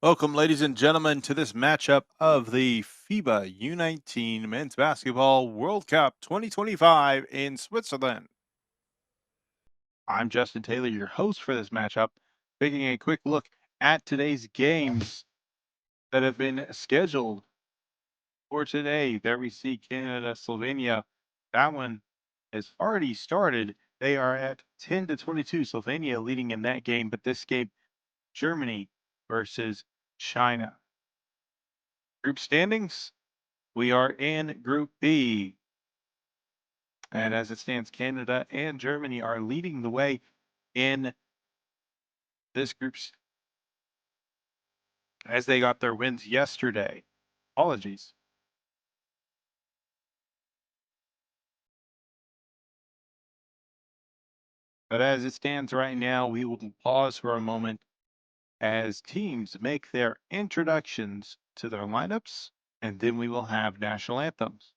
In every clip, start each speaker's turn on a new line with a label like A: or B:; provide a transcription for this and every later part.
A: Welcome, ladies and gentlemen, to this matchup of the FIBA U19 Men's Basketball World Cup 2025 in Switzerland. I'm Justin Taylor, your host for this matchup, taking a quick look at today's games that have been scheduled for today. There we see Canada, Slovenia. That one has already started. They are at 10-22. Slovenia leading in that game, but this game, Germany versus China. Group standings. We are in Group B. And as it stands, Canada and Germany are leading the way in this group as they got their wins yesterday. Apologies. But as it stands right now, we will pause for a moment as teams make their introductions to their lineups, and then we will have national anthems.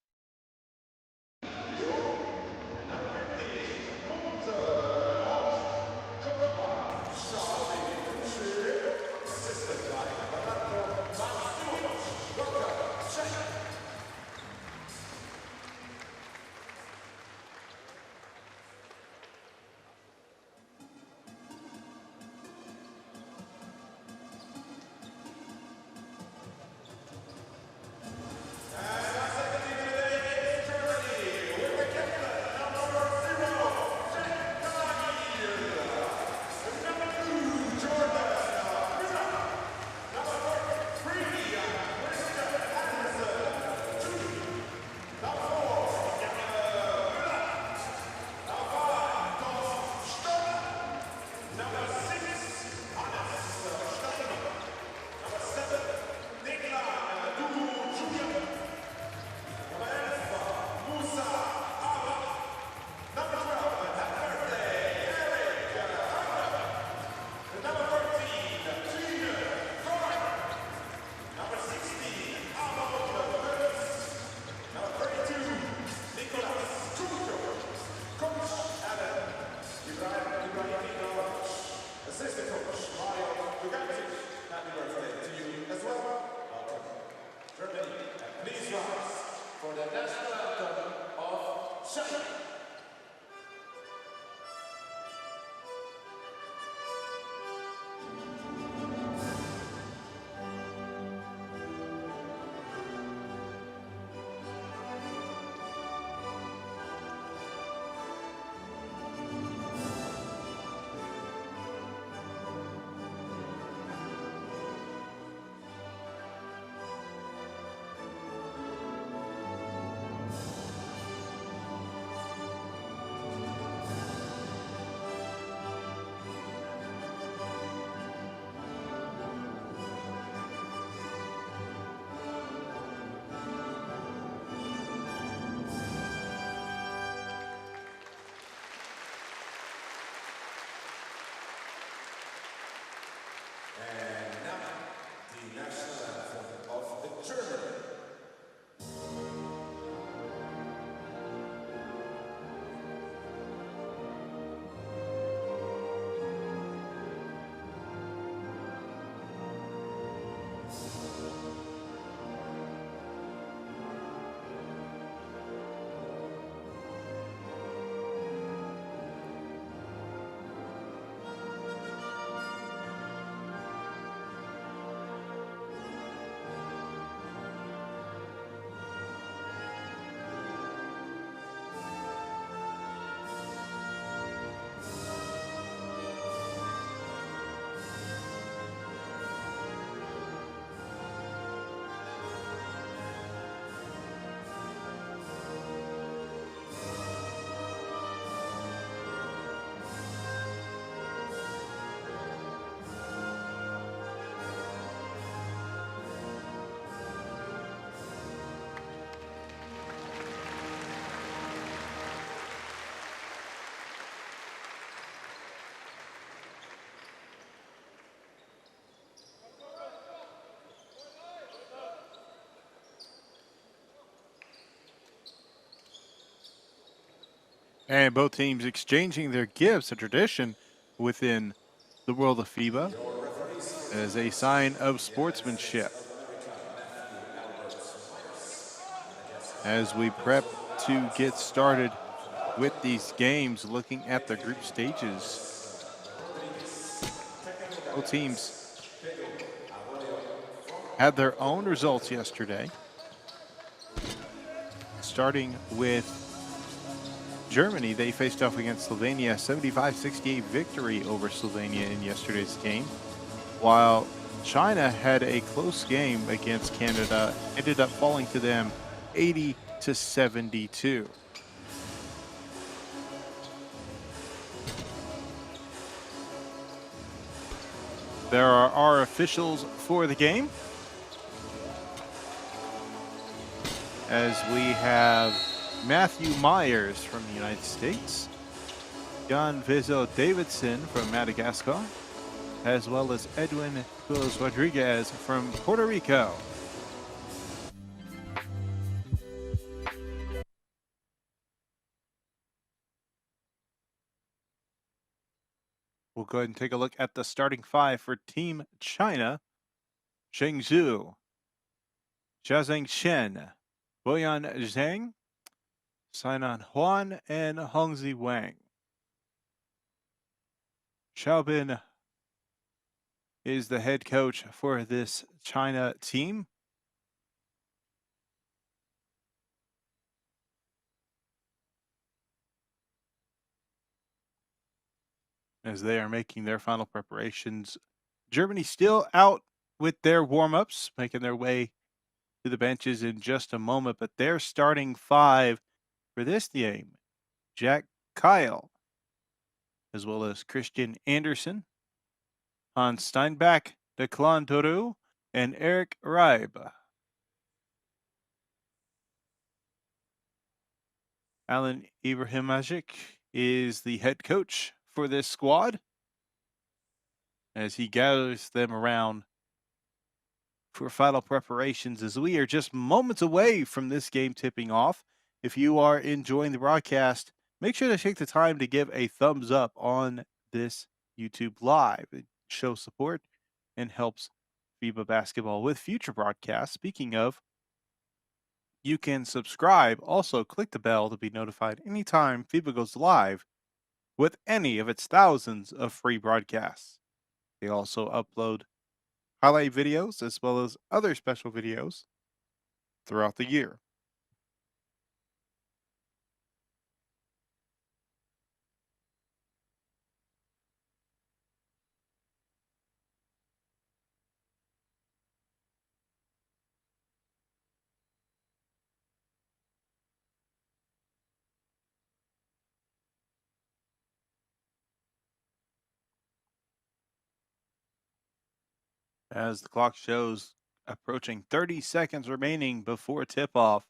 B: And now, the national anthem of Germany.
A: And both teams exchanging their gifts, a tradition within the world of FIBA.
B: Your referee
A: as a sign of sportsmanship. As we prep to get started with these games, looking at the group stages, both teams had their own results yesterday. Starting with Germany, they faced off against Slovenia, 75-68 victory over Slovenia in yesterday's game, while China had a close game against Canada, ended up falling to them 80-72. There are our officials for the game, as we have Matthew Myers from the United States, Jan Vezo Davidson from Madagascar, as well as Edwin Cruz Rodriguez from Puerto Rico. We'll go ahead and take a look at the starting five for Team China. Zheng Zhu, Jiazheng Shen, Boyan Zhang, Sainan Huan, and Hongzi Wang. Xiaobin is the head coach for this China team. As they are making their final preparations. Germany still out with their warm-ups, making their way to the benches in just a moment, but their starting five for this game: Jack Kyle, as well as Christian Andersen, Hans Steinbach, Declan Toru, and Eric Reib. Alan Ibrahimovic is the head coach for this squad, as he gathers them around for final preparations, as we are just moments away from this game tipping off. If you are enjoying the broadcast, make sure to take the time to give a thumbs up on this YouTube Live. It shows support and helps FIBA basketball with future broadcasts. Speaking of, you can subscribe. Also, click the bell to be notified anytime FIBA goes live with any of its thousands of free broadcasts. They also upload highlight videos as well as other special videos throughout the year. As the clock shows, approaching 30 seconds remaining before tip-off.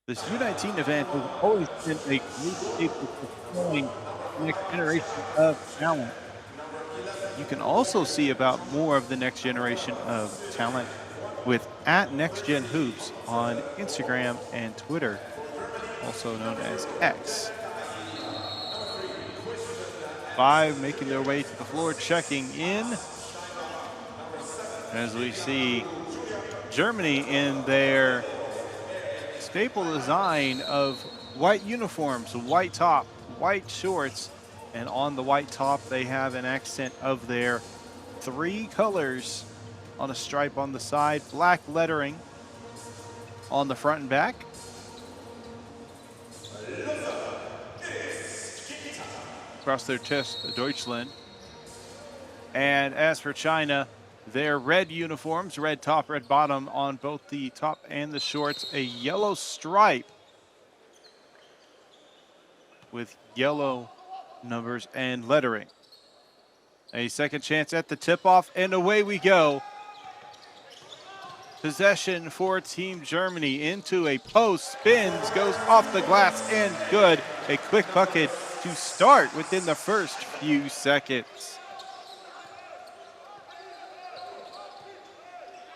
A: This U19 event has always been a great staple for showing the next generation of talent. You can also see about more of the next generation of talent with @NextGenHoops on Instagram and Twitter, also known as X. 5 making their way to the floor, checking in, as we see Germany in their staple design of white uniforms, white top, white shorts, and on the white top they have an accent of their 3 colors on a stripe on the side, black lettering on the front and back. Across their chest, Deutschland. And as for China, their red uniforms, red top, red bottom on both the top and the shorts, a yellow stripe with yellow numbers and lettering. A second chance at the tip-off, and away we go. Possession for Team Germany into a post, spins, goes off the glass, and good. A quick bucket to start within the first few seconds.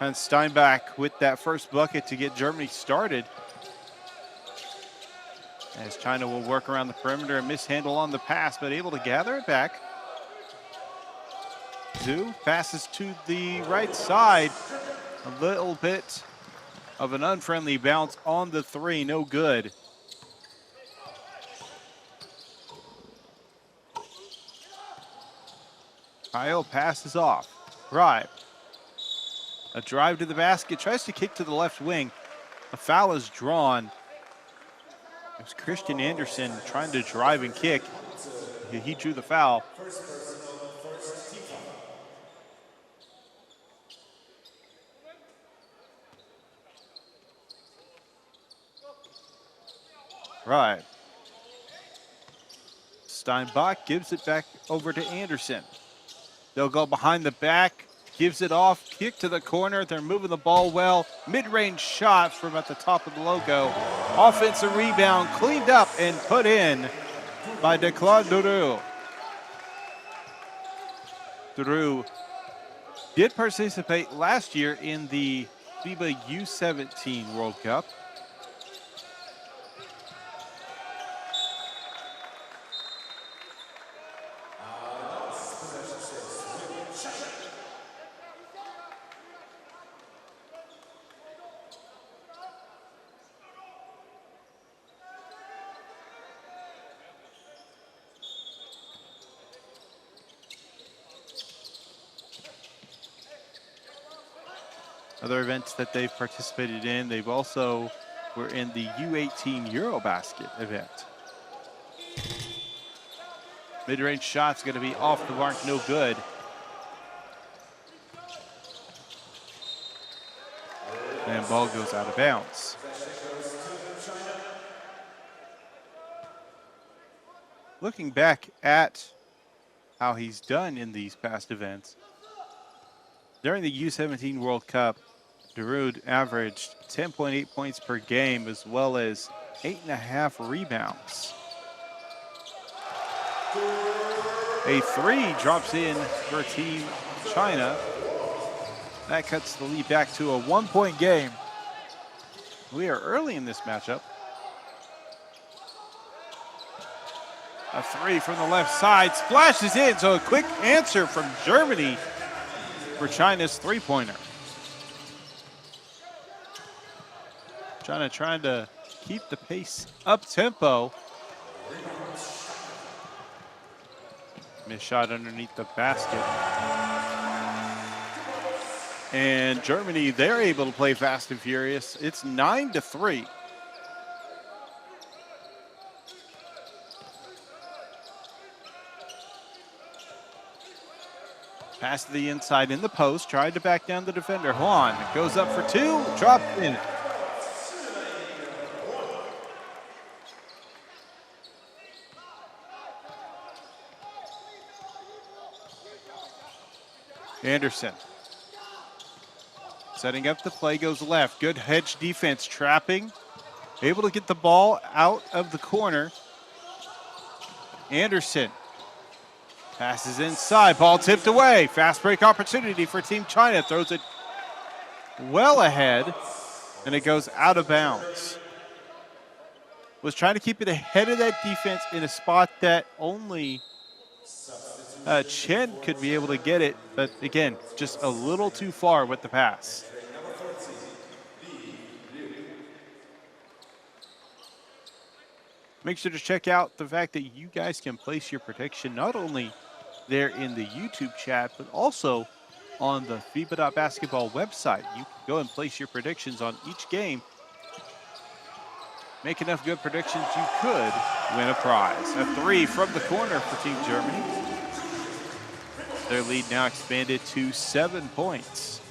A: And Steinbach with that first bucket to get Germany started, as China will work around the perimeter and mishandle on the pass, but able to gather it back. Zhu passes to the right side. A little bit of an unfriendly bounce on the three, no good. Kyle passes off. Drive. A drive to the basket, tries to kick to the left wing. A foul is drawn. It was Christian Anderson trying to drive and kick. He drew the foul. Right. Steinbach gives it back over to Anderson. They'll go behind the back, gives it off, kick to the corner. They're moving the ball well. Mid-range shot from at the top of the logo. Offensive rebound cleaned up and put in by Declan Duru. Duru did participate last year in the FIBA U19 World Cup. Other events that they've participated in, they've also were in the U18 Eurobasket event. Mid-range shot's going to be off the mark, no good. And ball goes out of bounds. Looking back at how he's done in these past events, during the U17 World Cup, Darude averaged 10.8 points per game as well as 8.5 rebounds. A three drops in for Team China. That cuts the lead back to a 1-point game. We are early in this matchup. A three from the left side, splashes in, so a quick answer from Germany for China's three-pointer. China trying to keep the pace up-tempo. Missed shot underneath the basket. And Germany, they're able to play fast and furious. It's 9-3. Pass to the inside in the post, tried to back down the defender. Juan goes up for two, dropped in. Anderson. Setting up the play, goes left. Good hedge defense, trapping. Able to get the ball out of the corner. Anderson passes inside, ball tipped away. Fast break opportunity for Team China. Throws it well ahead, and it goes out of bounds. Was trying to keep it ahead of that defense in a spot that only Chen could be able to get it, but again, just a little too far with the pass. Make sure to check out the fact that you guys can place your prediction not only there in the YouTube chat, but also on the FIBA.basketball website. You can go and place your predictions on each game. Make enough good predictions, you could win a prize. A three from the corner for Team Germany. Their lead now expanded to 7 points.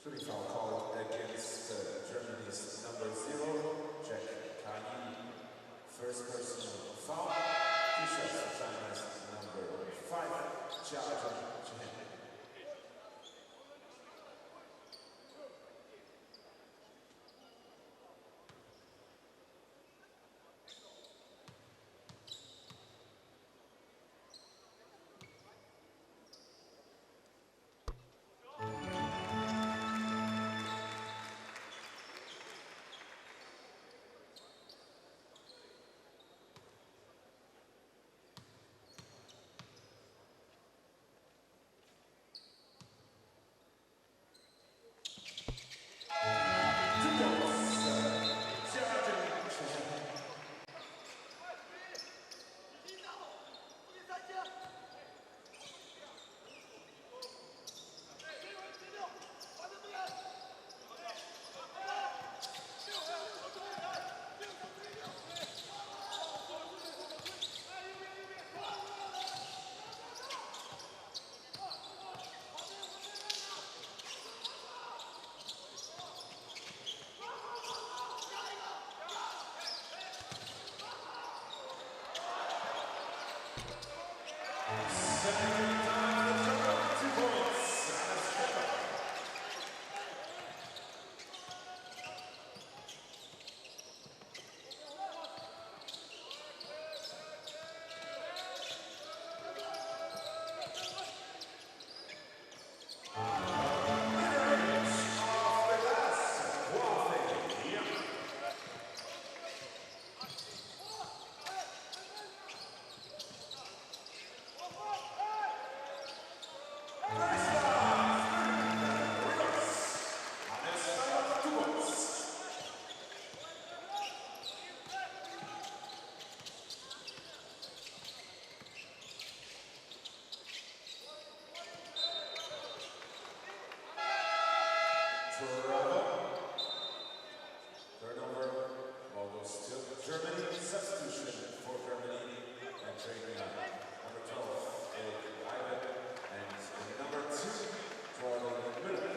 B: Shooting foul called against Germany's number 0, Jack Kani. First personal foul. Two shots for China's number 5, Jia Chen. Turnover, ball goes to Germany. Substitution for Germany. Entering number 12, Ivan, and number 2, Jordan Miller.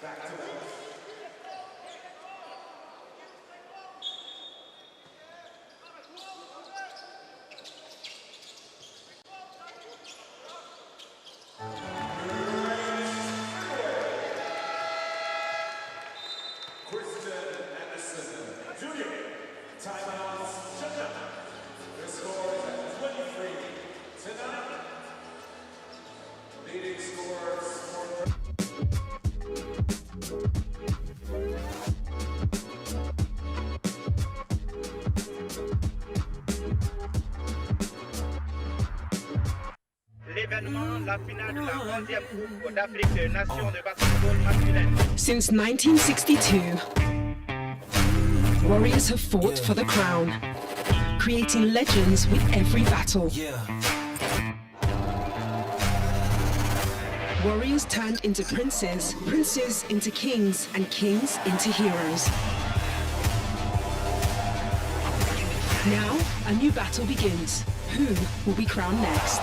B: Back to back. Timeouts, shut down. The score is at 23-9. Leading scores for...
C: L'événement, la finale de la 11e Coupe d'Afrique des Nations de basketball masculin.
D: Since 1962, Warriors have fought for the crown, creating legends with every battle. Warriors turned into princes, princes into kings, and kings into heroes. Now, a new battle begins. Who will be crowned next?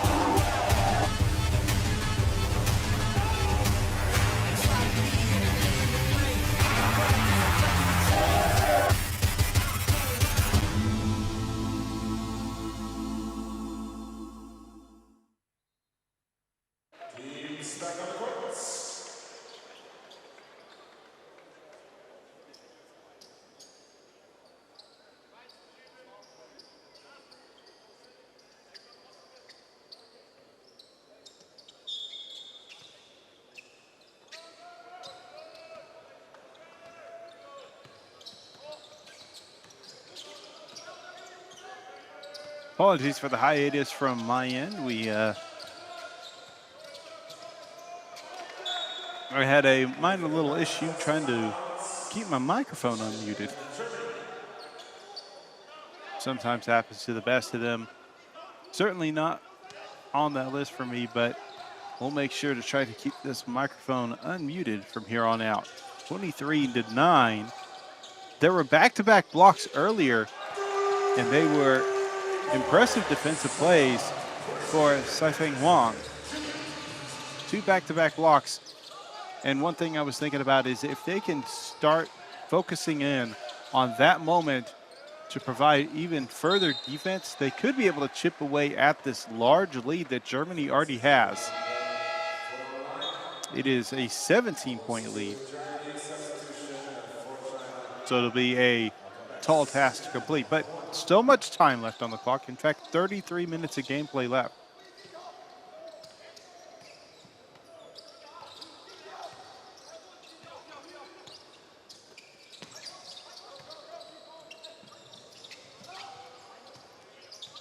A: Apologies for the hiatus from my end. I had a minor little issue trying to keep my microphone unmuted. Sometimes happens to the best of them. Certainly not on that list for me, but we'll make sure to try to keep this microphone unmuted from here on out. 23-9. There were back-to-back blocks earlier, and they were impressive defensive plays for Saifeng Huang. 2 back-to-back blocks. And one thing I was thinking about is if they can start focusing in on that moment to provide even further defense, they could be able to chip away at this large lead that Germany already has. It is a 17-point lead. So it'll be a tall task to complete, but still much time left on the clock. In fact, 33 minutes of gameplay left.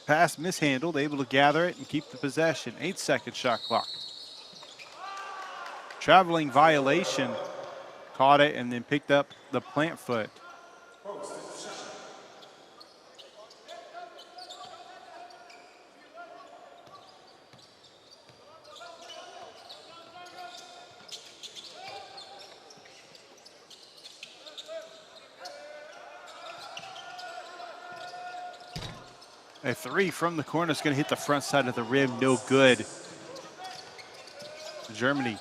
A: Pass mishandled, able to gather it and keep the possession. 8-second shot clock. Traveling violation, caught it and then picked up the plant foot. A 3 from the corner is going to hit the front side of the rim. No good. Germany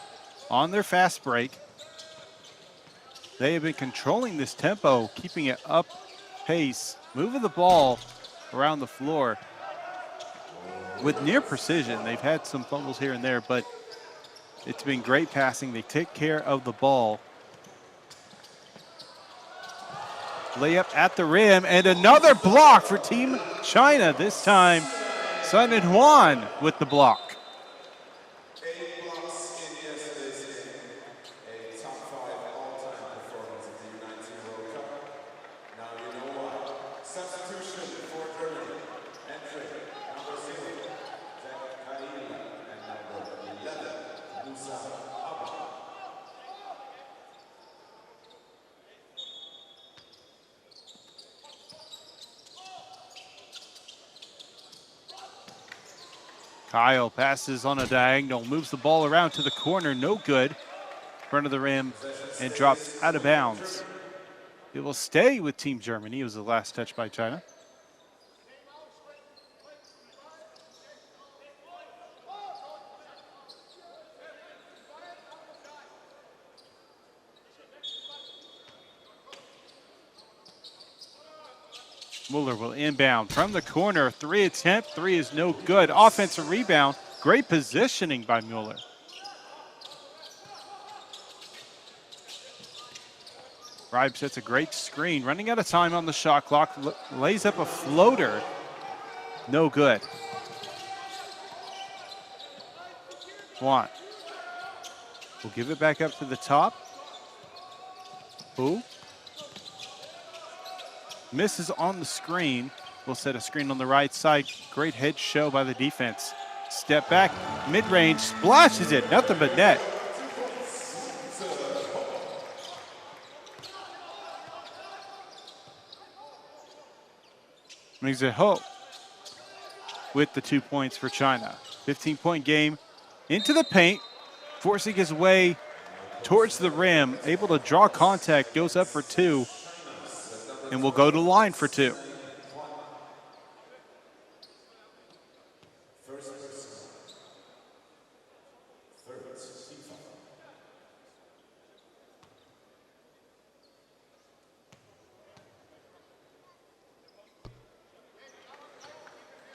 A: on their fast break. They have been controlling this tempo, keeping it up pace, moving the ball around the floor with near precision. They've had some fumbles here and there, but it's been great passing. They take care of the ball. Layup at the rim, and another block for Team China. This time, Sun and Huan with the block.
B: 8 blocks in yesterday's game. A top 5 all-time performance at the U19 World Cup. Now you know why. Substitution for Germany. Entry, number 0, Jack Kaila, and number 11, Musa Abba.
A: Kyle passes on a diagonal, moves the ball around to the corner, no good. Front of the rim and drops out of bounds. It will stay with Team Germany. It was the last touch by China. Mueller will inbound from the corner. 3 attempt, 3 is no good. Offensive rebound. Great positioning by Mueller. Ribe sets a great screen. Running out of time on the shot clock. Lays up a floater. No good. Juan will give it back up to the top. Who? Misses on the screen. We'll set a screen on the right side. Great head show by the defense. Step back, mid-range, splashes it. Nothing but net. Brings it home with the 2 points for China. 15-point game into the paint, forcing his way towards the rim. Able to draw contact, goes up for 2. And we'll go to the line for 2.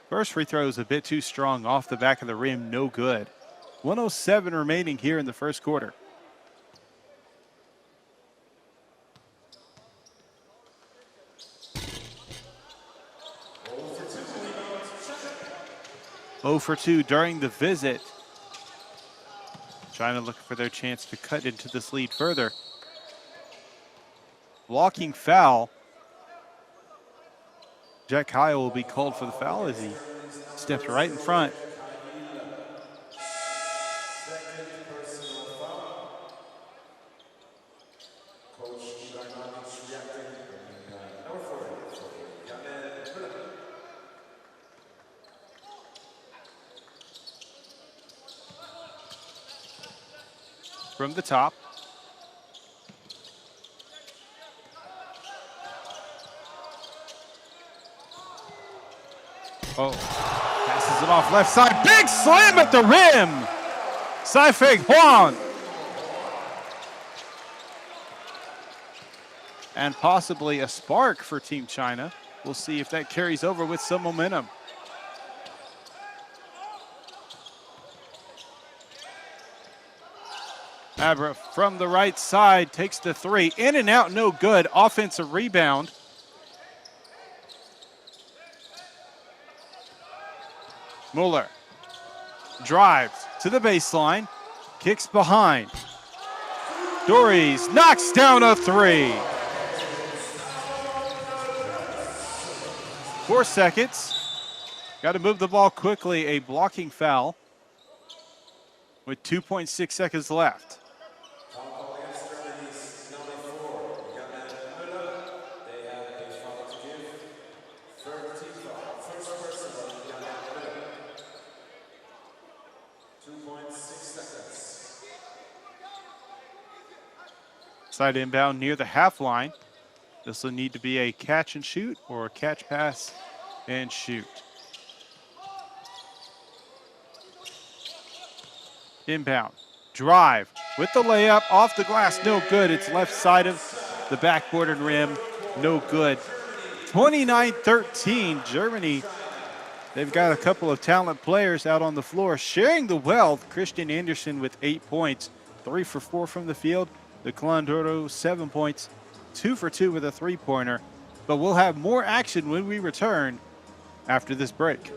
A: First free throw is a bit too strong off the back of the rim, no good. 1:07 remaining here in the first quarter. Oh for 2 during the visit. China looking for their chance to cut into this lead further. Blocking foul. Jack Kyle will be called for the foul as he Stepped right in front.
B: Second personal foul. Coach Ibrahimovic reacting. Number 4 for Yamen Müller.
A: From the top. Oh, passes it off left side. Big slam at the rim. Saifei Huang. And possibly a spark for Team China. We'll see if that carries over with some momentum. Abra from the right side takes the three. In and out, no good. Offensive rebound. Muller drives to the baseline, kicks behind. Dories knocks down a three. 4 seconds. Got to move the ball quickly. A blocking foul with 2.6 seconds left. Side inbound near the half line. This will need to be a catch and shoot or a catch, pass, and shoot. Inbound, drive with the layup off the glass, no good. It's left side of the backboard and rim, no good. 29-13, Germany. They've got a couple of talent players out on the floor sharing the wealth. Christian Andersen with 8 points, 3 for 4 from the field. The Calandoro, 7 points, 2 for 2 with a three-pointer. But we'll have more action when we return after this break.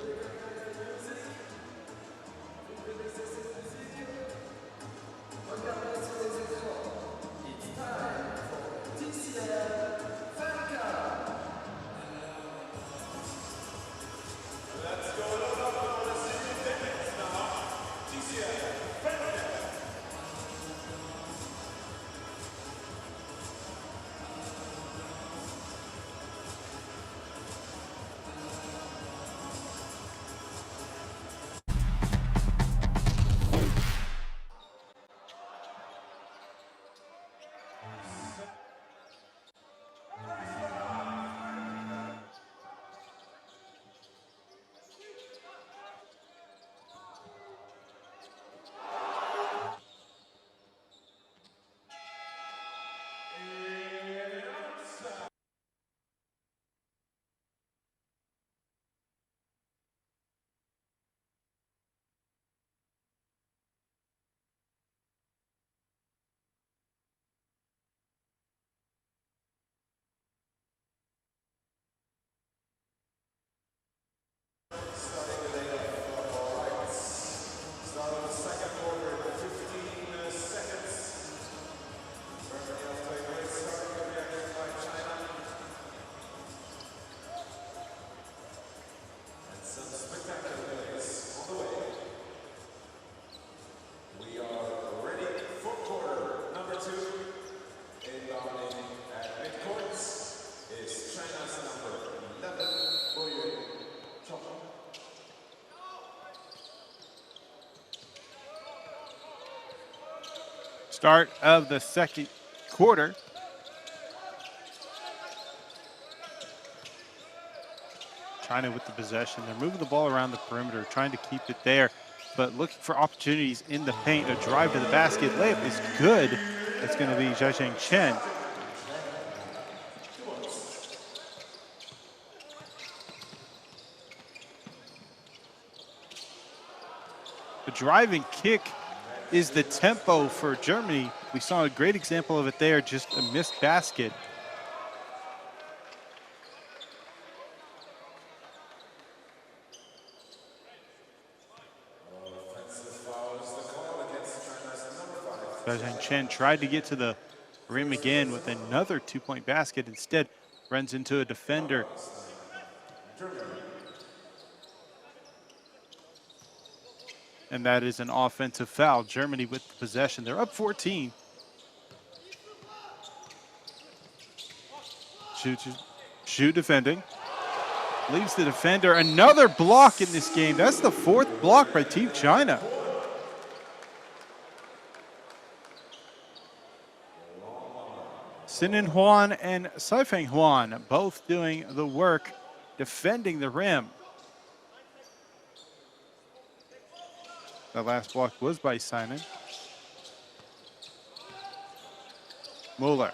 A: Start of the second quarter. China with the possession. They're moving the ball around the perimeter, trying to keep it there, but looking for opportunities in the paint. A drive to the basket. Layup is good. That's going to be Zhang Chen. The driving kick is the tempo for Germany. We saw a great example of it there, just a missed basket. Zhang Chen tried to get to the rim again with another 2-point basket. Instead, runs into a defender. And that is an offensive foul. Germany with the possession. They're up 14. Shoot defending. Leaves the defender. Another block in this game. That's the fourth block by Team China. Sinan Huan and Saifeng Huan both doing the work defending the rim. The last block was by Sinan. Mueller.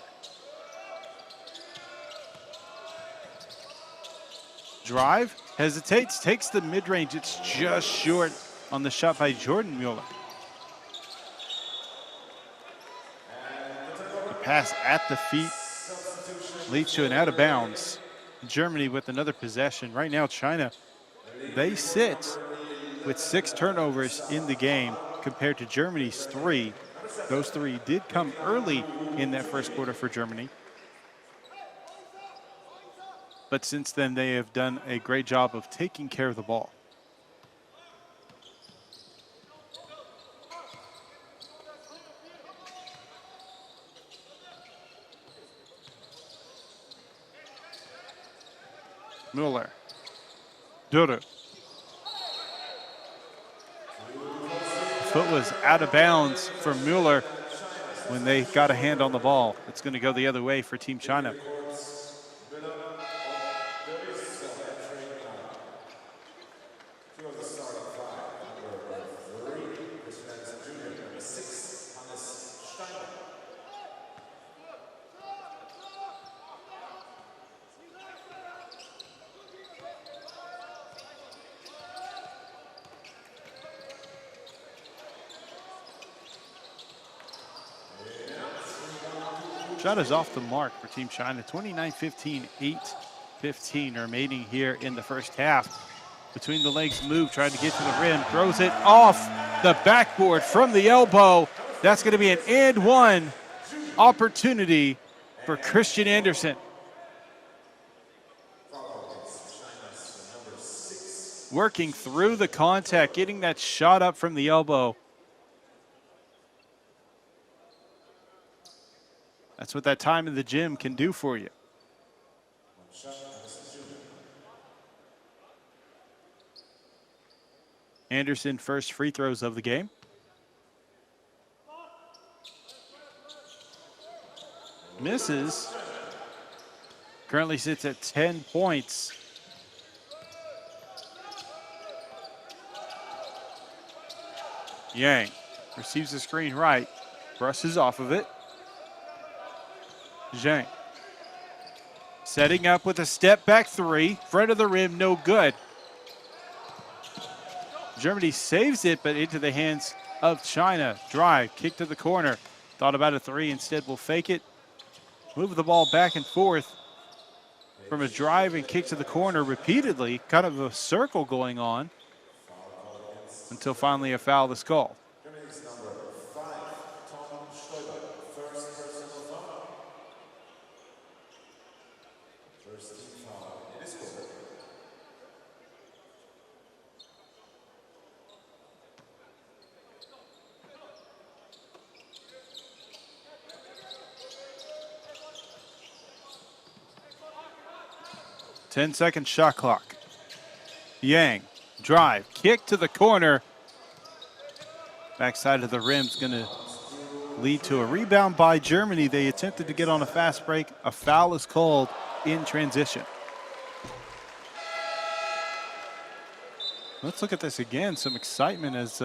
A: Drive, hesitates, takes the mid-range. It's just short on the shot by Jordan Mueller. The pass at the feet leads to an out of bounds. Germany with another possession. Right now, China, they sit with 6 turnovers in the game compared to Germany's 3. Those 3 did come early in that first quarter for Germany. But since then, they have done a great job of taking care of the ball. Mueller. Duru. Foot was out of bounds for Mueller when they got a hand on the ball. It's going to go the other way for Team China. Shot is off the mark for Team China. 29-15, 8-15 remaining here in the first half. Between the legs move, trying to get to the rim, throws it off the backboard from the elbow. That's going to be an and one opportunity for Christian Anderson. Working through the contact, getting that shot up from the elbow. That's what that time in the gym can do for you. Anderson, first free throws of the game. Misses. Currently sits at 10 points. Yang receives the screen right, brushes off of it. Zhang setting up with a step back 3, front of the rim, no good. Germany saves it, but into the hands of China. Drive, kick to the corner. Thought about a 3, instead will fake it. Move the ball back and forth from a drive and kick to the corner repeatedly. Kind of a circle going on until finally a foul is called. 10-second shot clock. Yang, drive, kick to the corner. Backside of the rim is going to lead to a rebound by Germany. They attempted to get on a fast break. A foul is called in transition. Let's look at this again. Some excitement as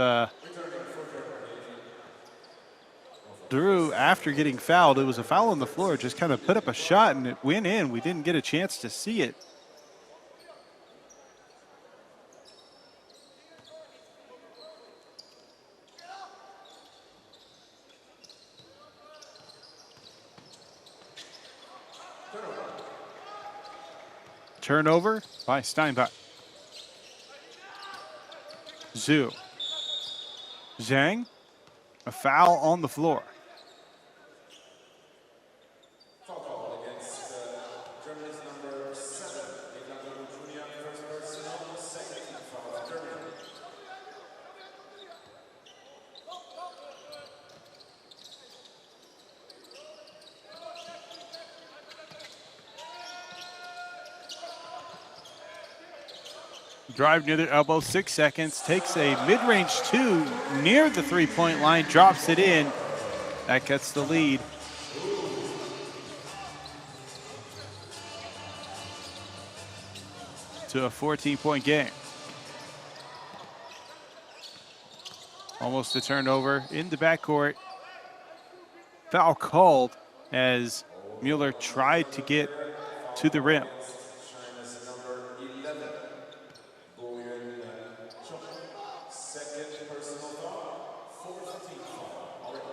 A: Drew, after getting fouled, it was a foul on the floor, just kind of put up a shot and it went in. We didn't get a chance to see it. Turnover by Steinbach. Zhu. Zhang, a foul on the floor.
B: Foul against Germany's number 7, Junior, first personal, second foul Germany.
A: Drive near the elbow, 6 seconds. Takes a mid-range two near the three-point line, drops it in. That gets the lead. To a 14-point game. Almost a turnover in the backcourt. Foul called as Mueller tried to get to the rim.
B: China's number 11, second personal foul, fourth team foul already.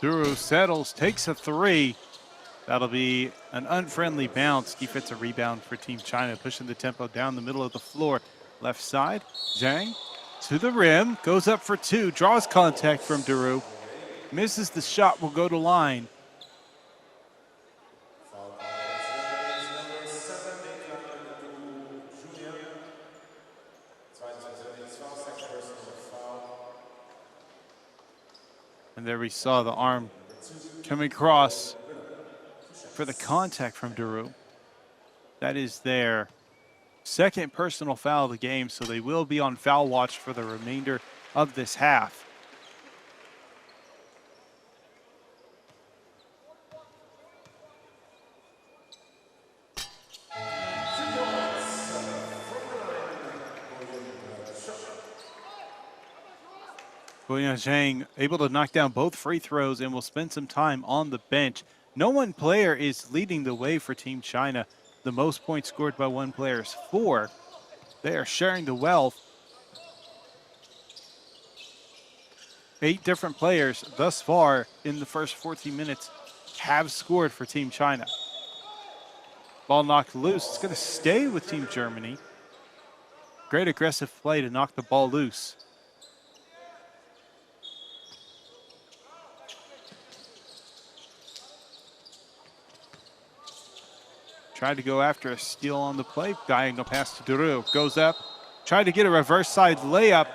A: Duru settles, takes a three. That'll be an unfriendly bounce. Defensive rebound for Team China, pushing the tempo down the middle of the floor. Left side, Zhang to the rim, goes up for two, draws contact from Duru. Misses the shot, will go to line. And there we saw the arm coming across for the contact from Duru. That is their second personal foul of the game, so they will be on foul watch for the remainder of this half. Guoyan Zhang able to knock down both free throws and will spend some time on the bench. No one player is leading the way for Team China. The most points scored by one player is 4. They are sharing the wealth. 8 different players thus far in the first 14 minutes have scored for Team China. Ball knocked loose. It's going to stay with Team Germany. Great aggressive play to knock the ball loose. Tried to go after a steal on the play. Diagonal pass to Duru. Goes up. Tried to get a reverse side layup.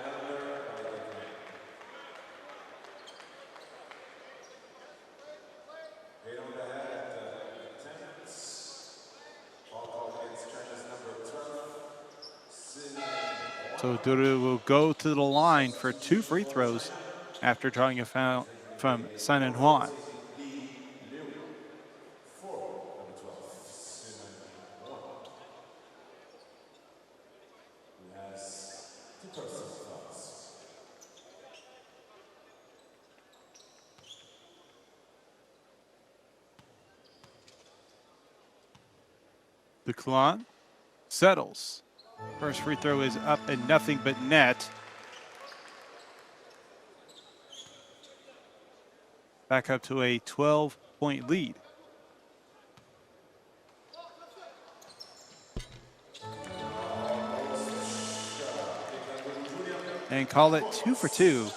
A: So Duru will go to the line for 2 free throws after drawing a foul from Sanan Huan. The Klon settles. First free throw is up and nothing but net. Back up to a 12-point lead. And call it 2 for 2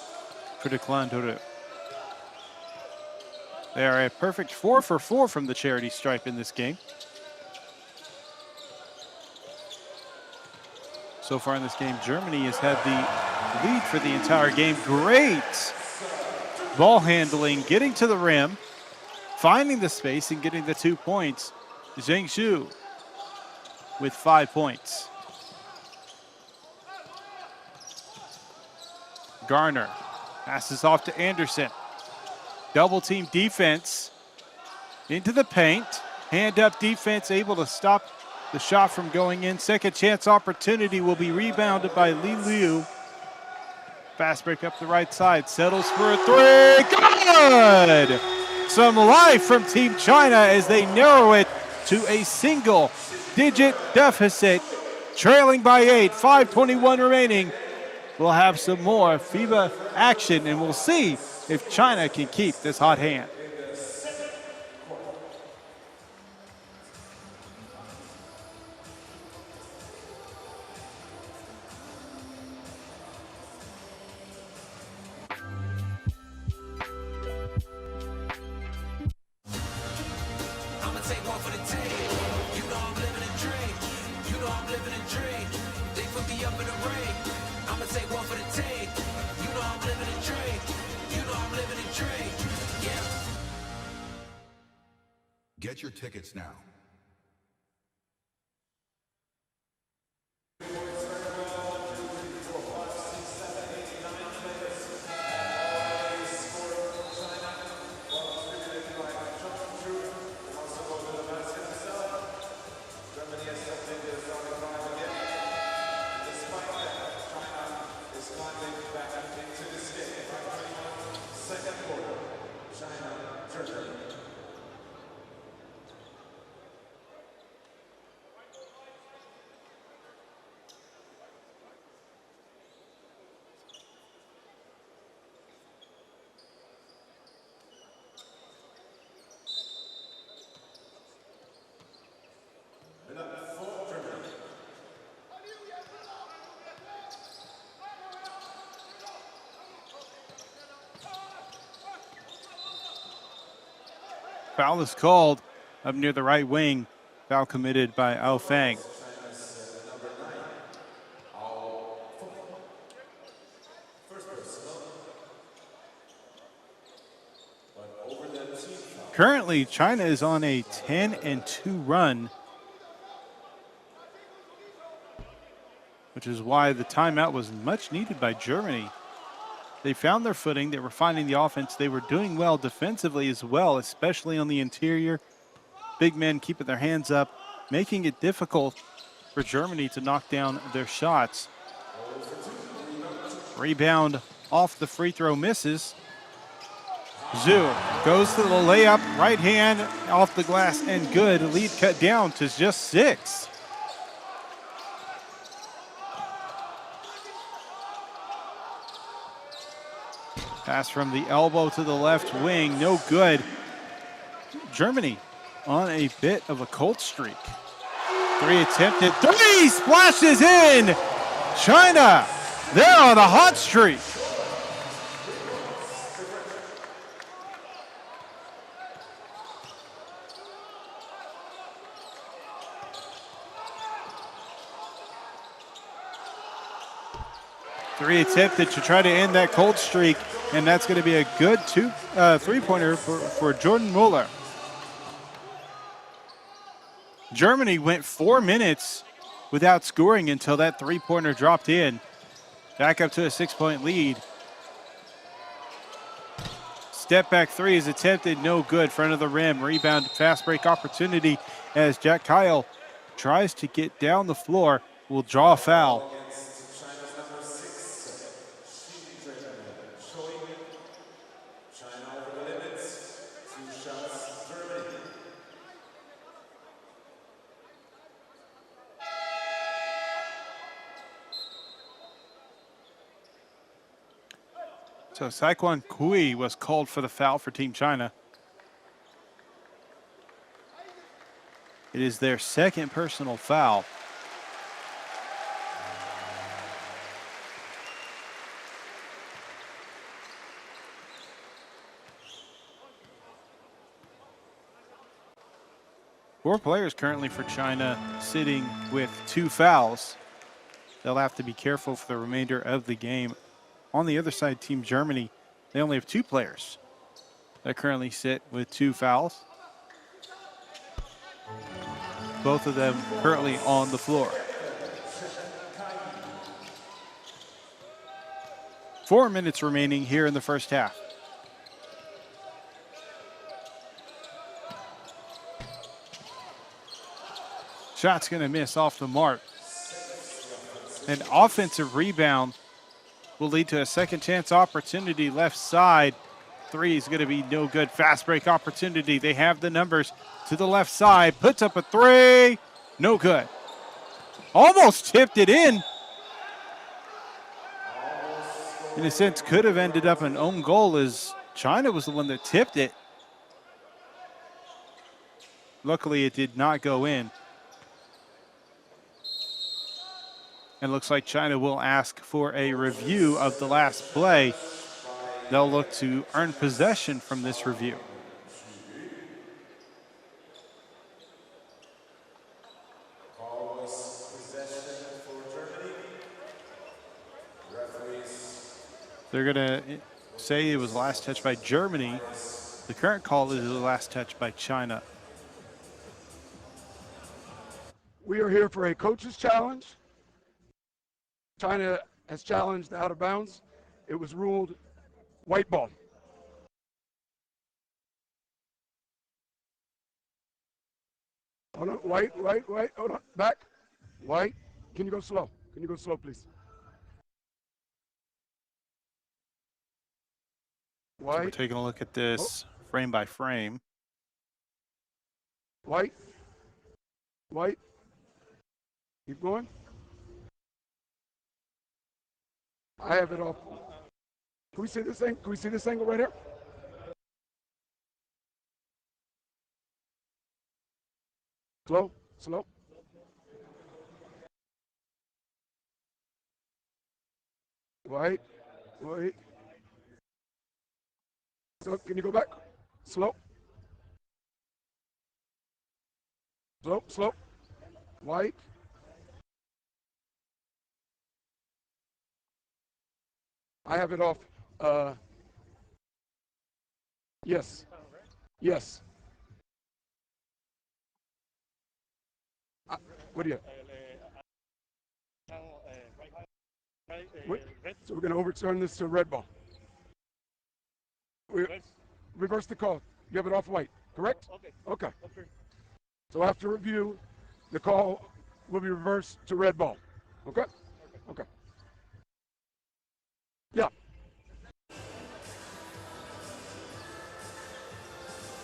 A: for the Clan Duru. They are a perfect 4 for 4 from the charity stripe in this game. So far in this game, Germany has had the lead for the entire game. Great ball handling, getting to the rim, finding the space and getting the 2 points. Zhang Xu with 5 points. Garner passes off to Anderson. Double team defense into the paint. Hand up defense, able to stop the shot from going in. Second chance opportunity will be rebounded by Li Liu. Fast break up the right side. Settles for a 3. Good! Some life from Team China as they narrow it to a single-digit deficit. Trailing by 8. 5:21 remaining. We'll have some more FIBA action, and we'll see if China can keep this hot hand.
E: take one for the team. You know I'm living a dream. You know I'm living a dream. Yeah.
F: Get your tickets now.
A: Foul is called up near the right wing. Foul committed by Ao Feng. Currently, China is on a 10-2 run, which is why the timeout was much needed by Germany. They found their footing. They were finding the offense. They were doing well defensively as well, especially on the interior. Big men keeping their hands up, making it difficult for Germany to knock down their shots. Rebound off the free throw misses. Zhu goes to the layup, right hand off the glass and good. Lead cut down to just 6. Pass from the elbow to the left wing, no good. Germany on a bit of a cold streak. 3 attempted, 3 splashes in. China, they're on a hot streak. Three attempted to try to end that cold streak, and that's going to be a good three-pointer for Jordan Muller. Germany went 4 minutes without scoring until that three-pointer dropped in. Back up to a 6-point lead. Step back three is attempted, no good. Front of the rim, rebound, fast break opportunity as Jack Kyle tries to get down the floor, will draw a foul. So Saquon Kui was called for the foul for Team China. It is their second personal foul. Four players currently for China sitting with 2 fouls. They'll have to be careful for the remainder of the game. On the other side, Team Germany, they only have 2 players that currently sit with 2 fouls. Both of them currently on the floor. 4 minutes remaining here in the first half. Shot's going to miss off the mark. An offensive rebound will lead to a second chance opportunity left side. 3 is going to be no good. Fast break opportunity. They have the numbers to the left side. Puts up a 3. No good. Almost tipped it in. In a sense, could have ended up an own goal as China was the one that tipped it. Luckily, it did not go in. And looks like China will ask for a review of the last play. They'll look to earn possession from this review. They're going to say it was last touch by Germany. The current call is the last touch by China.
G: We are here for a coach's challenge. China has challenged out of bounds. It was ruled white ball. Hold on, white, hold on, back. White, can you go slow? Can you go slow, please? White.
A: We're taking a look at this frame by frame.
G: White. White. Keep going. I have it off. Can we see this thing? Can we see this angle right here? Slow, slow. White, white. So can you go back? Slow. Slow, slow. White. I have it off. Yes. Yes. What do you? So we're going to overturn this to red ball. Reverse the call. You have it off white, correct? Okay. So after review, the call will be reversed to red ball. Okay? Okay. Yeah.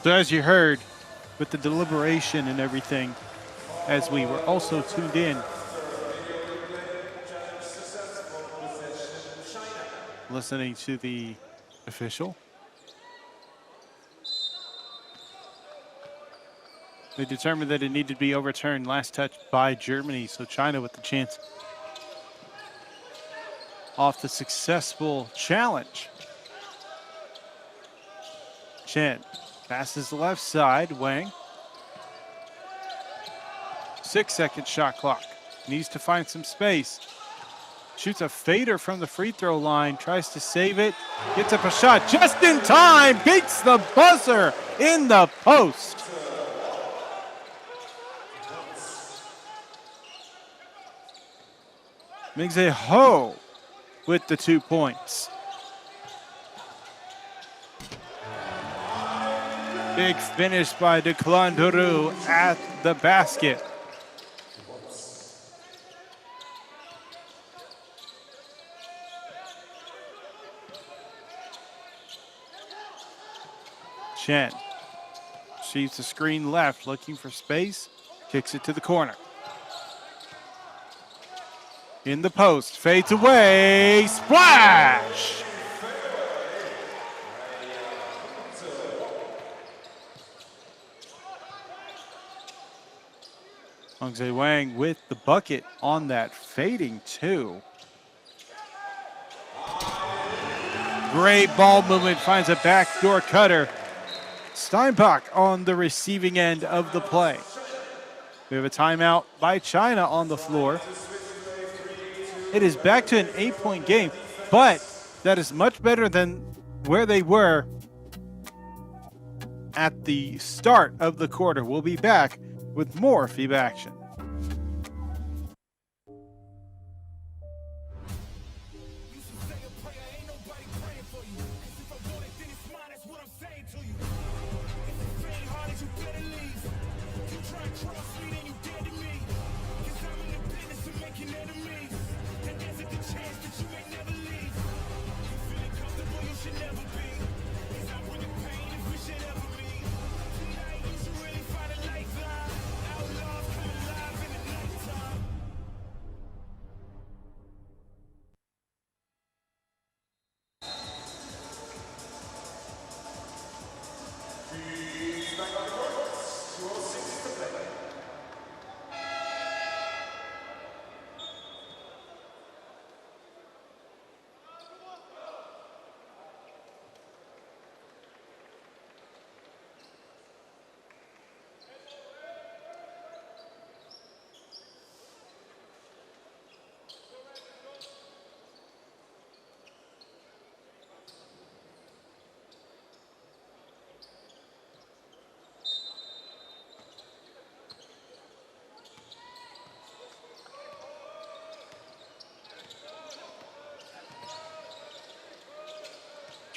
A: So as you heard, with the deliberation and everything, as we were also tuned in, listening to the official, they determined that it needed to be overturned last touch by Germany, so China with the chance off the successful challenge. Chen passes the left side, Wang. 6-second shot clock. Needs to find some space. Shoots a fader from the free throw line, tries to save it, gets up a shot just in time, beats the buzzer in the post. Mingze Ho with the 2 points. Big finish by Declan Duru at the basket. Chen shoots the screen left, looking for space, kicks it to the corner. In the post, fades away, splash! Hongzhe Wang with the bucket on that fading two. Great ball movement, finds a backdoor cutter. Steinbach on the receiving end of the play. We have a timeout by China on the floor. It is back to an 8-point game, but that is much better than where they were at the start of the quarter. We'll be back with more FIBA action.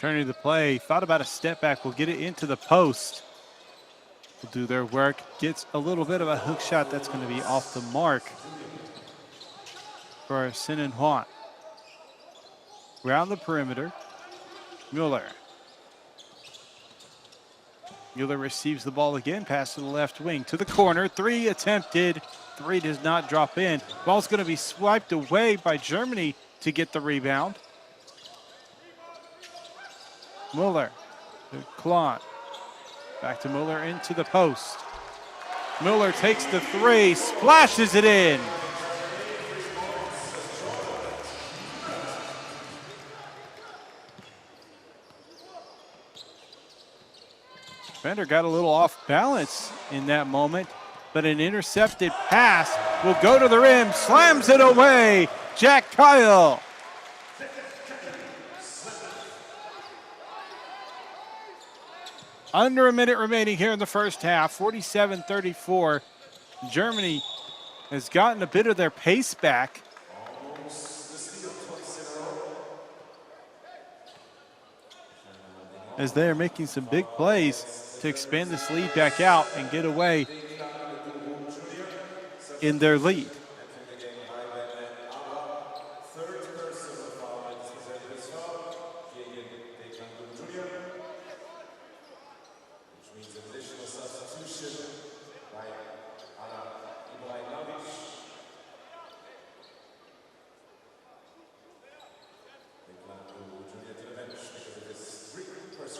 A: Turning the play, thought about a step back, will get it into the post. Will do their work, gets a little bit of a hook shot that's going to be off the mark for Sin and Juan. Around the perimeter, Mueller. Mueller receives the ball again, pass to the left wing, to the corner, three attempted, three does not drop in. Ball's going to be swiped away by Germany to get the rebound. Mueller to Klon. Back to Mueller into the post. Mueller takes the three, splashes it in. Defender got a little off balance in that moment, but an intercepted pass will go to the rim, slams it away. Jack Kyle. Under a minute remaining here in the first half, 47-34. Germany has gotten a bit of their pace back. As they are making some big plays to expand this lead back out and get away in their lead.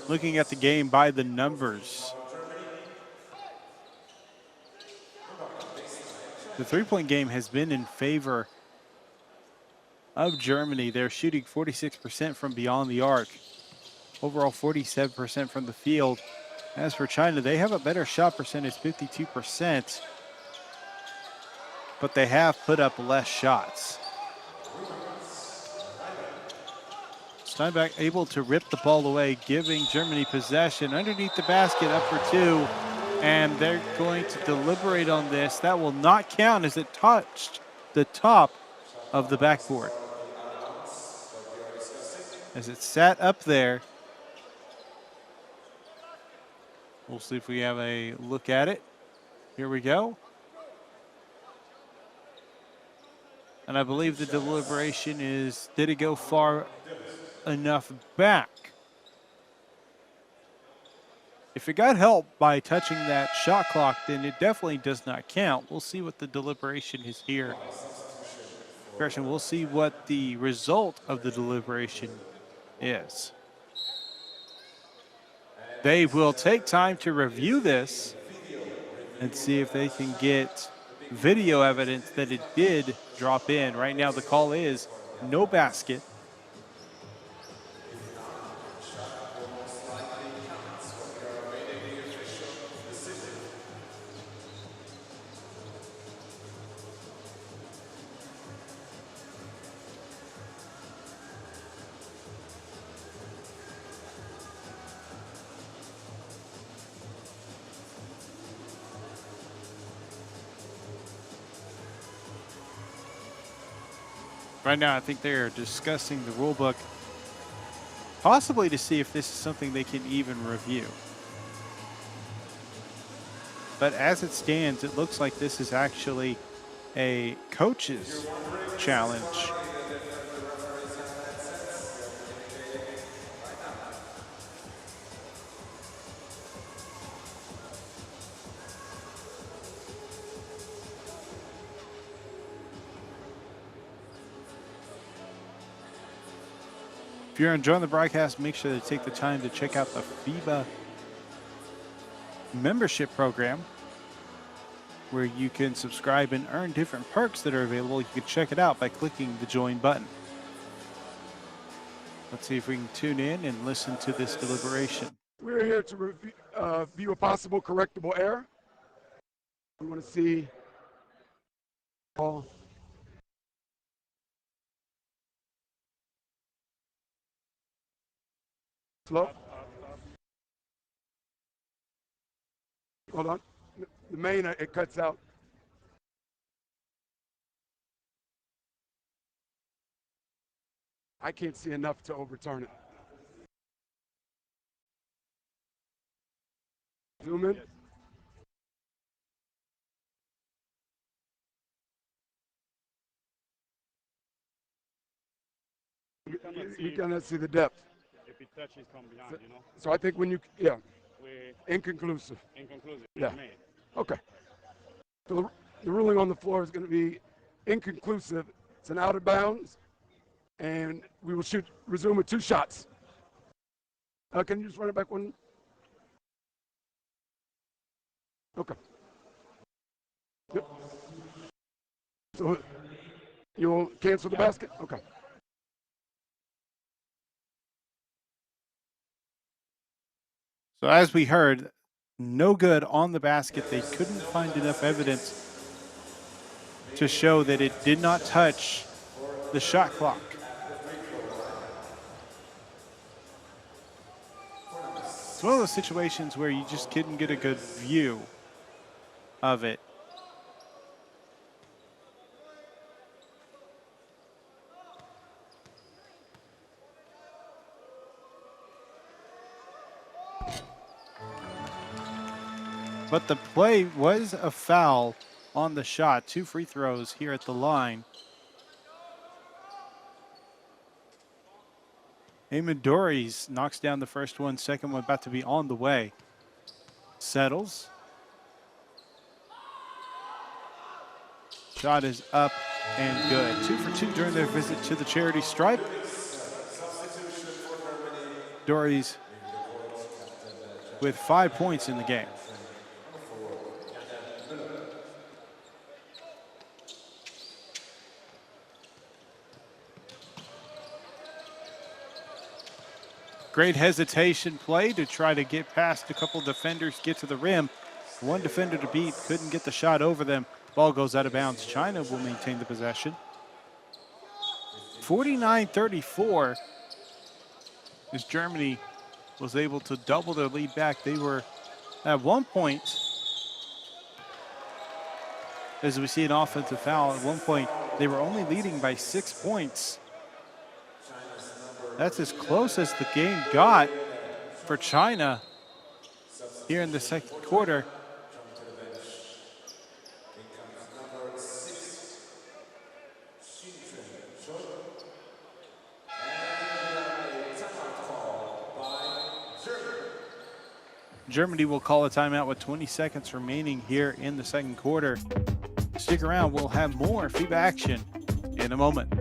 A: Looking at the game by the numbers, the three-point game has been in favor of Germany. They're shooting 46% from beyond the arc, overall 47% from the field. As for China, they have a better shot percentage, 52%, but they have put up less shots. Steinbach able to rip the ball away, giving Germany possession underneath the basket, up for two, and they're going to deliberate on this. That will not count as it touched the top of the backboard. As it sat up there. We'll see if we have a look at it. Here we go. And I believe the deliberation is, did it go far enough back? If it got help by touching that shot clock, then it definitely does not count. We'll see what the deliberation is here. We'll see what the result of the deliberation is. They will take time to review this and see if they can get video evidence that it did drop in. Right now the call is no basket. Right now, I think they're discussing the rule book, possibly to see if this is something they can even review. But as it stands, it looks like this is actually a coach's challenge. If you're enjoying the broadcast, make sure to take the time to check out the FIBA membership program, where you can subscribe and earn different perks that are available. You can check it out by clicking the join button. Let's see if we can tune in and listen to this deliberation.
G: We're here to review a possible correctable error. We want to see all. Slow. Hold on. The main, it cuts out. I can't see enough to overturn it. Zoom in. You cannot see the depth.
H: If it touches, come behind, you know?
G: So I think when you, yeah,
H: We're
G: inconclusive.
H: inconclusive.
G: Yeah.
H: Man.
G: Okay. So the ruling on the floor is going to be inconclusive. It's an out of bounds, and we will resume with 2 shots. Can you just run it back one? Okay. Yep. So you'll cancel the basket? Okay.
A: So as we heard, no good on the basket. They couldn't find enough evidence to show that it did not touch the shot clock. It's one of those situations where you just couldn't get a good view of it. But the play was a foul on the shot. 2 free throws here at the line. Eamon Dories knocks down the first one. Second one about to be on the way. Settles. Shot is up and good. 2 for 2 during their visit to the charity stripe. Dories with 5 points in the game. Great hesitation play to try to get past a couple defenders, get to the rim. One defender to beat, couldn't get the shot over them. Ball goes out of bounds. China will maintain the possession. 49-34 as Germany was able to double their lead back. They were at one point, as we see an offensive foul, at one point they were only leading by 6 points. That's as close as the game got for China here in the second quarter. Germany will call a timeout with 20 seconds remaining here in the second quarter. Stick around, we'll have more FIBA action in a moment.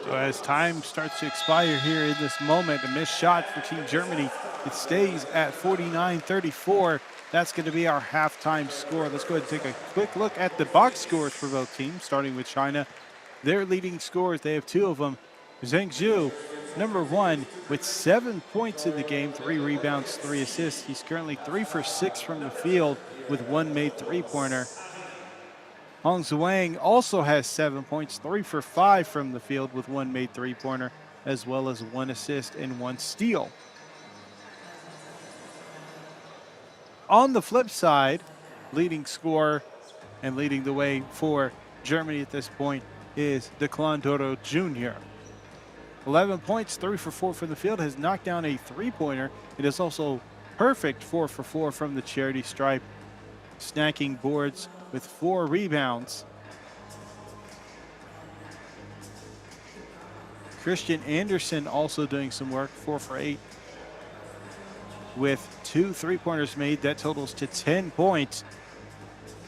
A: So as time starts to expire here in this moment, a missed shot for Team Germany. It stays at 49-34. That's going to be our halftime score. Let's go ahead and take a quick look at the box scores for both teams, starting with China. Their leading scorers, they have 2 of them. Zheng Zhu number 1 with 7 points in the game, 3 rebounds, 3 assists. He's currently 3 for 6 from the field with 1 made three-pointer. Hong Zhuang also has 7 points, 3 for 5 from the field with 1 made three-pointer, as well as 1 assist and 1 steal. On the flip side, leading scorer and leading the way for Germany at this point is Declan Doro Jr. 11 points, 3 for 4 from the field, has knocked down a three-pointer. It is also perfect 4 for 4 from the charity stripe, snacking boards with 4 rebounds. Christian Anderson also doing some work, 4 for 8 with 2 three-pointers made. That totals to 10 points,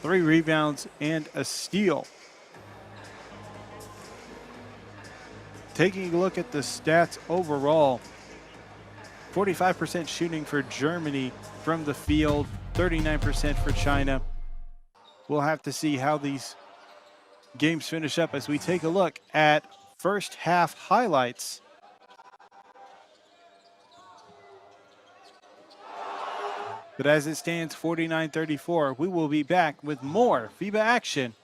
A: 3 rebounds, and a steal. Taking a look at the stats overall, 45% shooting for Germany from the field, 39% for China. We'll have to see how these games finish up as we take a look at first half highlights. But as it stands 49-34, we will be back with more FIBA action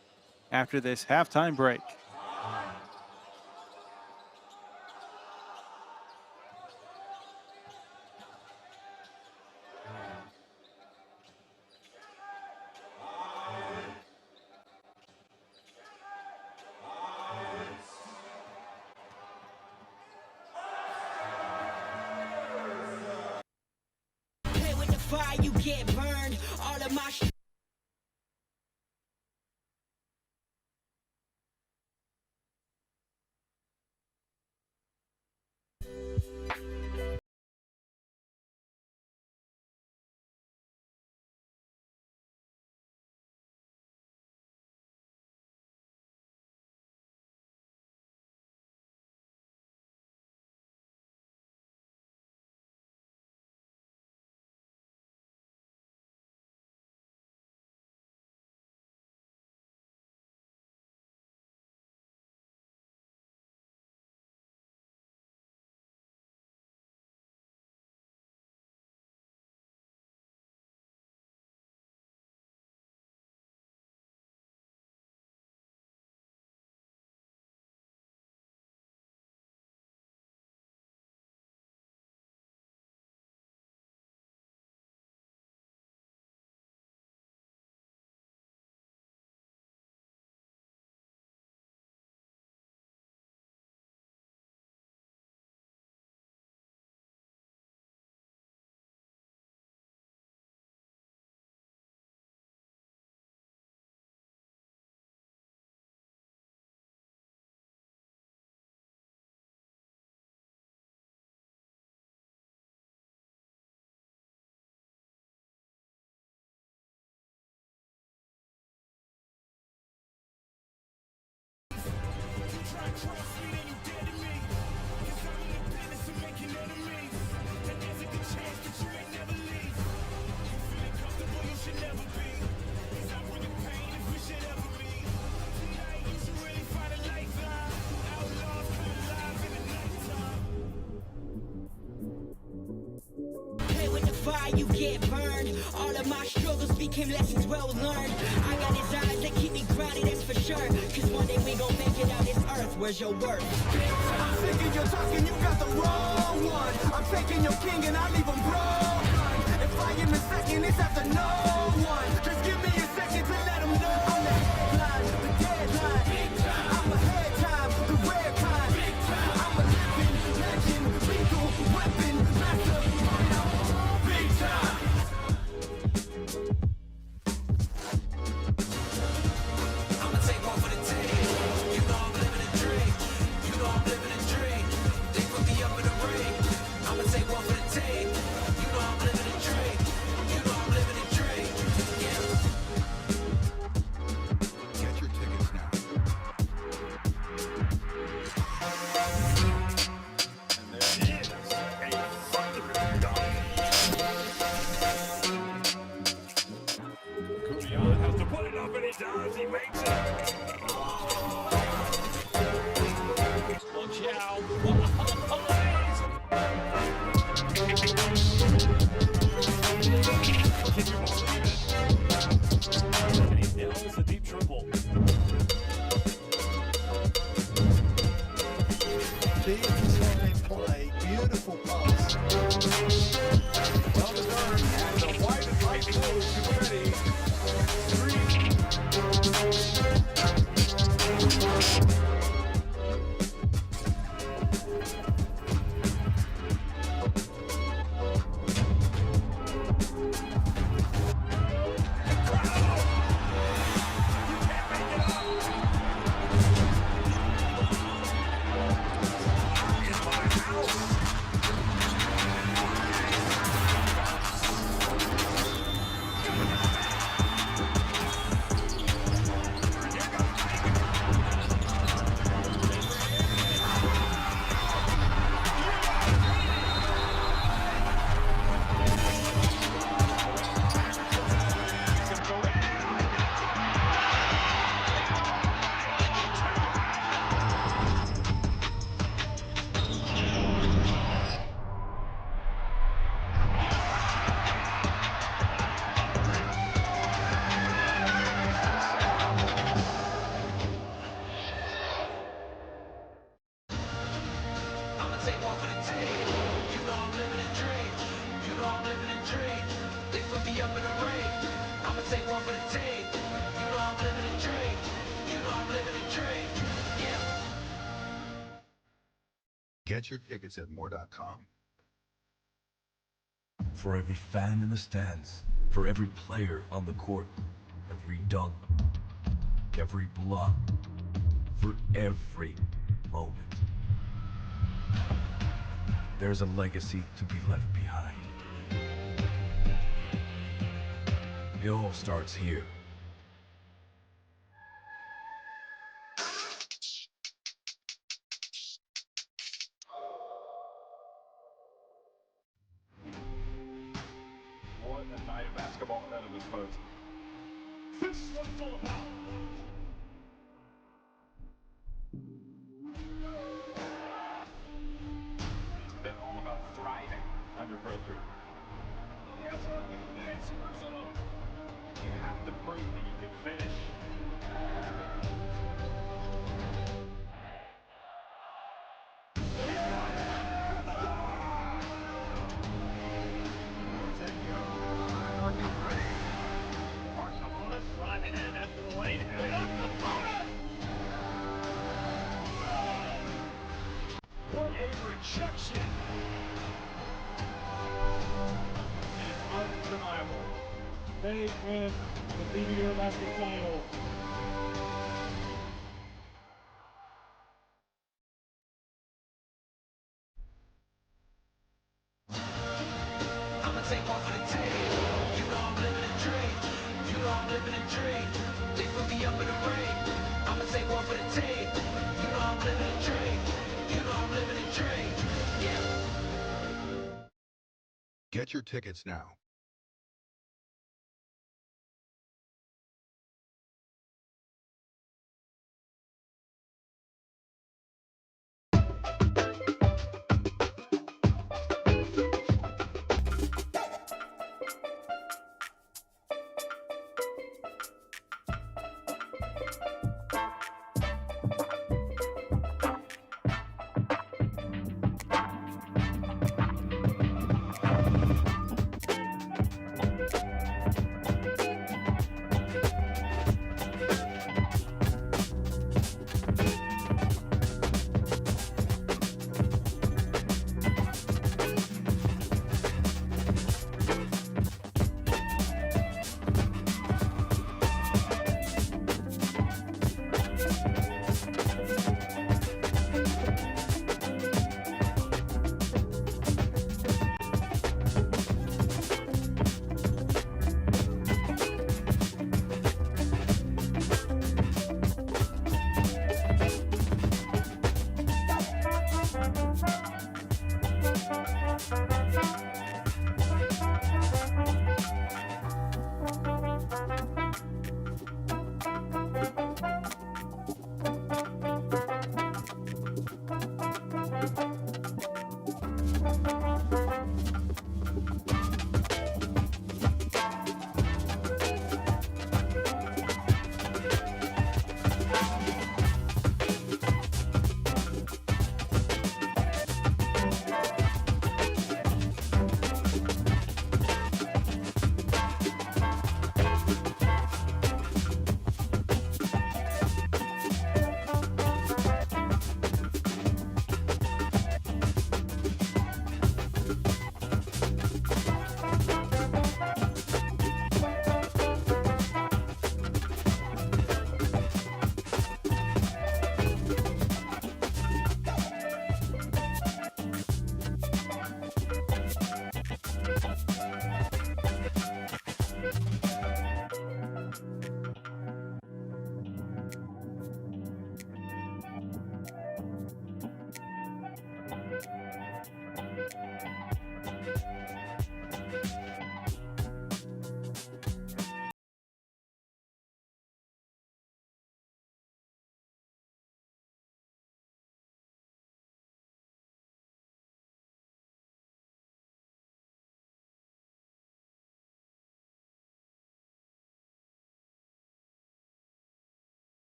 A: after this halftime break.
E: Play with the fire, you get burned. All of my play with the fire, you get burned. All of my struggles became lessons well learned. I got desires that keep me grounded, that's for sure. Cause one day we gon' make it out this earth. Where's your worth?
I: I'm thinking you're talking, you got the wrong one. I'm taking your king and I leave him broke. If I am in second, it's after no one. Just give me a second to let him know. I'm the headline, the deadline. I'm ahead time, the rare kind. I'm a living legend, lethal weapon, master. Big time.
E: I'ma take one for the team. You know I'm living a dream. You know I'm living a dream. They put me up in the ring. I'ma take one for the team. You know I'm living a dream. You know I'm living a dream. Yeah,
I: Well deserved, and the white and white wolves to be ready. 3.
F: Get your tickets at more.com.
J: For every fan in the stands, for every player on the court, every dunk, every block, for every moment, there's a legacy to be left behind. It all starts here.
I: What a night of basketball ahead of us, folks. This is what it's all about. It's been all about thriving under pressure. You have to prove that you can finish. What a rejection! It's undeniable. They win the FIBA U19 title.
E: I'ma take one for the team. You know I'm living a dream. You know I'm living a dream. They put me up in the ring. I'ma take one for the team. You know I'm living a dream. You know I'm living a dream. Yeah.
F: Get your tickets now.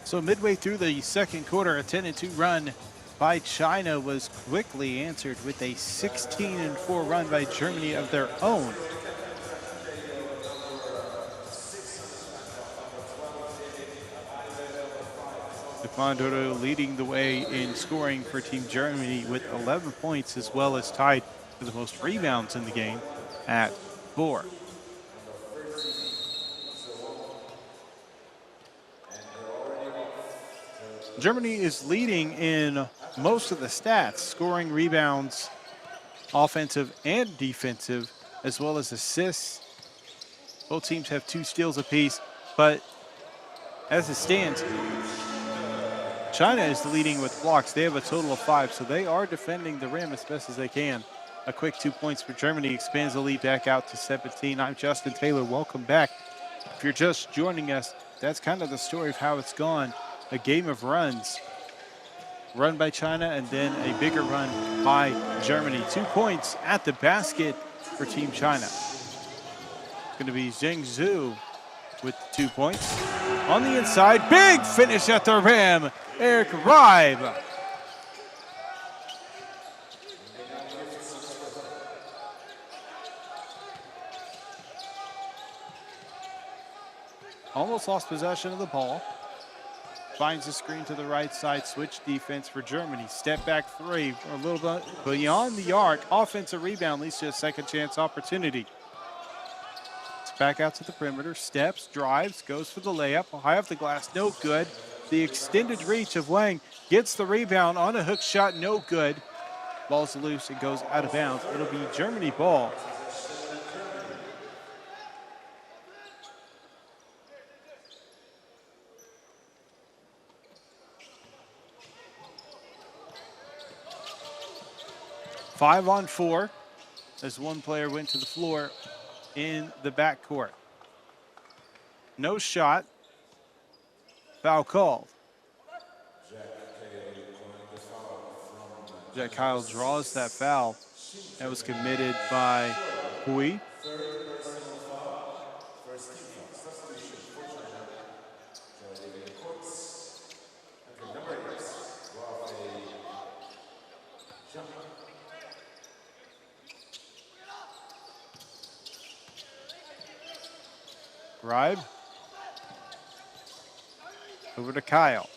A: So midway through the second quarter, a 10-2 run by China was quickly answered with a 16-4 run by Germany of their own. Taekwondo leading the way in scoring for Team Germany with 11 points, as well as tied for the most rebounds in the game at 4. Germany is leading in most of the stats, scoring, rebounds, offensive and defensive, as well as assists. Both teams have 2 steals apiece, but as it stands, China is leading with blocks. They have a total of 5, so they are defending the rim as best as they can. A quick 2 points for Germany expands the lead back out to 17. I'm Justin Taylor. Welcome back. If you're just joining us, that's kind of the story of how it's gone. A game of runs. Run by China and then a bigger run by Germany. 2 points at the basket for Team China. It's going to be Zheng Zhu with 2 points. On the inside, big finish at the rim. Eric Ribe. Almost lost possession of the ball. Finds the screen to the right side, switch defense for Germany. Step back 3, a little bit beyond the arc. Offensive rebound leads to a second chance opportunity. It's back out to the perimeter, steps, drives, goes for the layup. High off the glass, no good. The extended reach of Wang gets the rebound on a hook shot, no good. Ball's loose, it goes out of bounds. It'll be Germany ball. Five on 4 as one player went to the floor in the backcourt. No shot. Foul called. Jack Kyle draws that foul. That was committed by Hui. Ribe. Over to Kyle.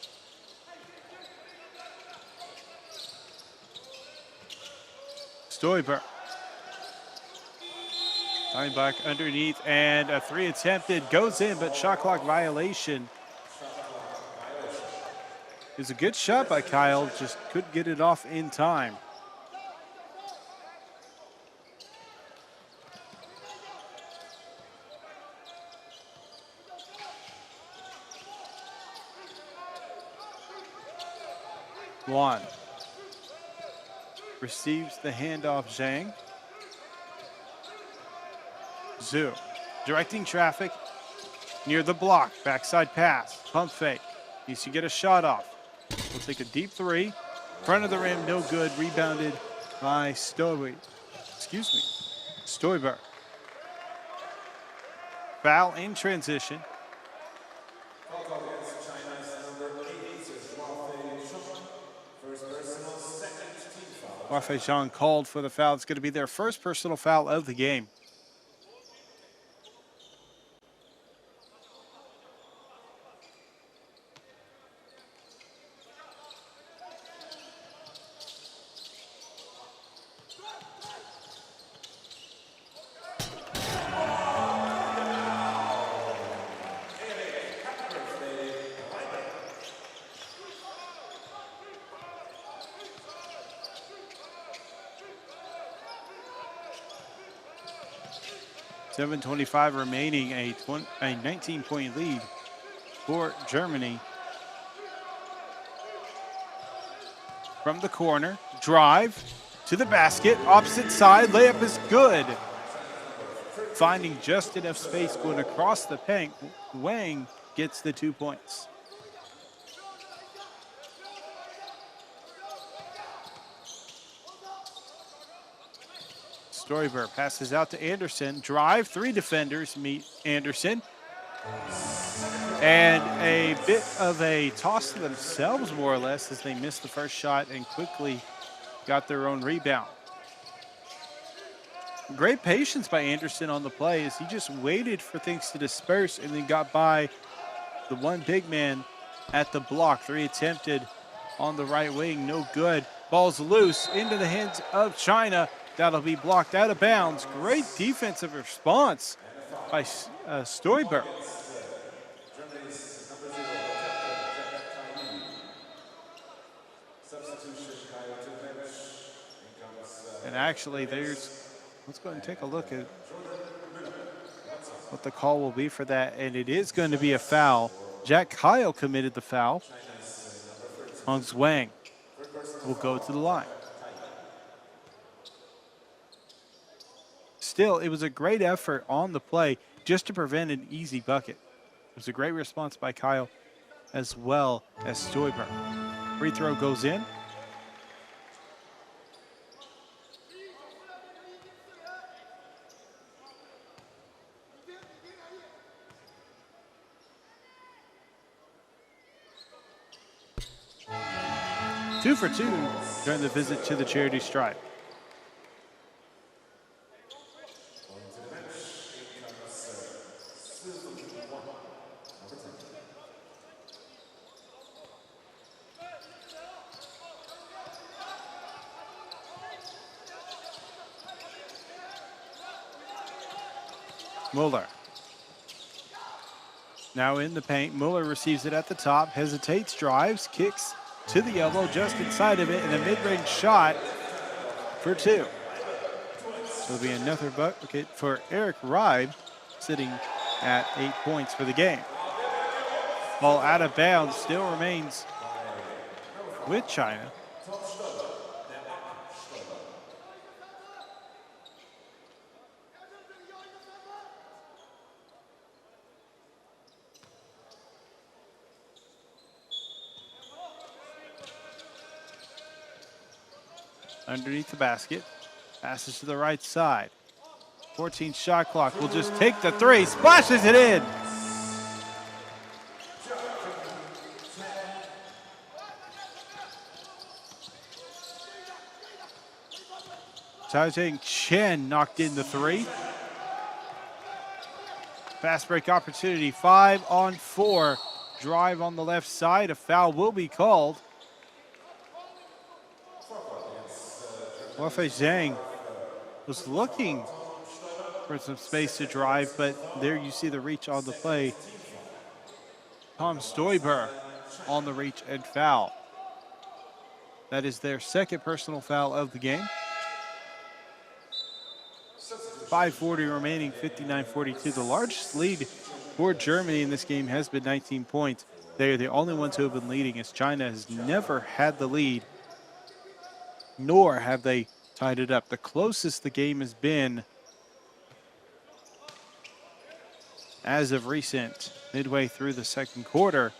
A: Stoiber. Coming back underneath, and a 3 attempted. Goes in, but shot clock violation. It was a good shot by Kyle, just couldn't get it off in time. Juan receives the handoff. Zhang. Zhu directing traffic near the block. Backside pass. Pump fake. Needs to get a shot off. We'll take a deep 3. Front of the rim, no good. Rebounded by Stoiber. Foul in transition. Wafei Zhang called for the foul. It's going to be their first personal foul of the game. .725 remaining, a 19-point lead for Germany. From the corner, drive to the basket, opposite side, layup is good. Finding just enough space going across the paint, Wang gets the 2 points. Stoiber passes out to Anderson. Drive, 3 defenders meet Anderson. And a bit of a toss to themselves, more or less, as they missed the first shot and quickly got their own rebound. Great patience by Anderson on the play as he just waited for things to disperse and then got by the one big man at the block. 3 attempted on the right wing, no good. Ball's loose into the hands of China. That'll be blocked out of bounds. Great defensive response by Stoiber. And actually, let's go and take a look at what the call will be for that. And it is going to be a foul. Jack Kyle committed the foul. Hung Zwang will go to the line. Still, it was a great effort on the play just to prevent an easy bucket. It was a great response by Kyle as well as Stoiber. Free throw goes in. Two for two during the visit to the charity stripe. Mueller. Now in the paint. Mueller receives it at the top, hesitates, drives, kicks to the elbow, just inside of it, and a mid-range shot for 2. So it'll be another bucket for Eric Ribe, sitting at 8 points for the game. Ball out of bounds, still remains with China. Underneath the basket, passes to the right side. 14 shot clock, will just take the 3, splashes it in. Taijing Chen knocked in the 3. Fast break opportunity, 5-on-4. Drive on the left side, a foul will be called. Wafei Zhang was looking for some space to drive, but there you see the reach on the play. Tom Stoiber on the reach and foul. That is their second personal foul of the game. 5:40 remaining, 59-42. The largest lead for Germany in this game has been 19 points. They are the only ones who have been leading, as China has never had the lead, nor have they tied it up. The closest the game has been as of recent, midway through the second quarter,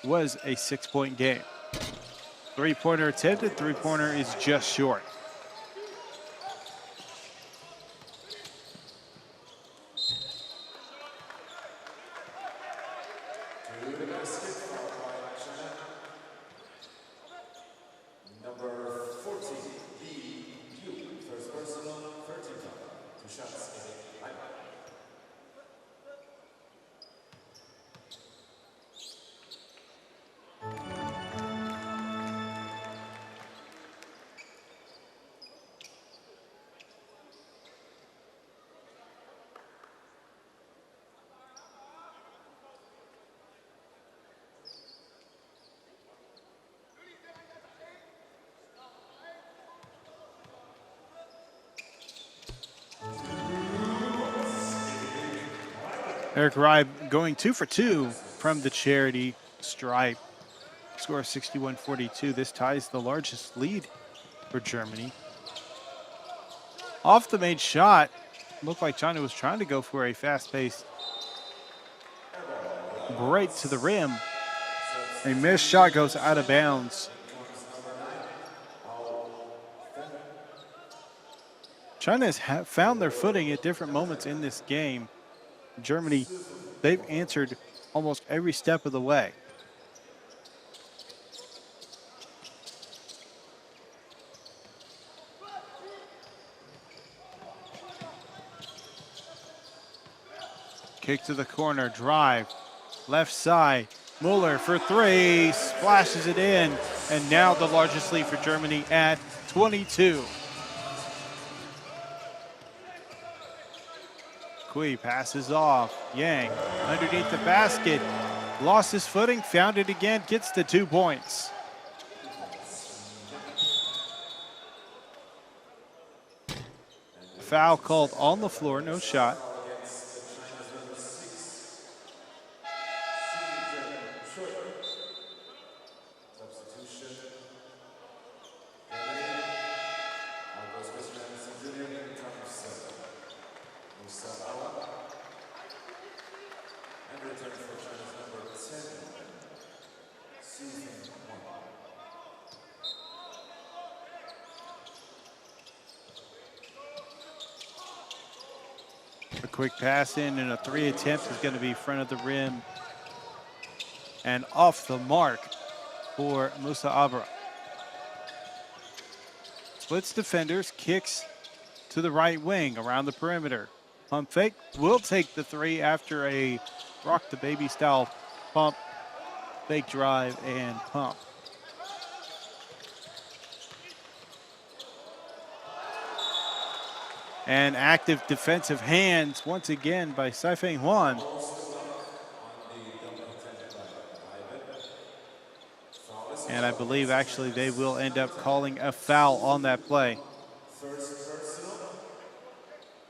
A: was a 6-point game. 3-pointer attempted, 3-pointer is just short. Eric Ribe going 2 for 2 from the charity stripe. Score 61-42. This ties the largest lead for Germany. Off the made shot, looked like China was trying to go for a fast-paced break to the rim. A missed shot goes out of bounds. China has found their footing at different moments in this game. Germany, they've answered almost every step of the way. Kick to the corner, drive, left side. Muller for three, splashes it in, and now the largest lead for Germany at 22. Kui passes off. Yang underneath the basket, lost his footing, found it again, gets the 2 points. Foul called on the floor, no shot. A quick pass in and a 3 attempt is going to be front of the rim and off the mark for Musa Abra. Splits defenders, kicks to the right wing around the perimeter. Pump fake, will take the 3 after a rock the baby style pump, fake drive and pump. And active defensive hands once again by Saifeng Huan. And I believe actually they will end up calling a foul on that play. It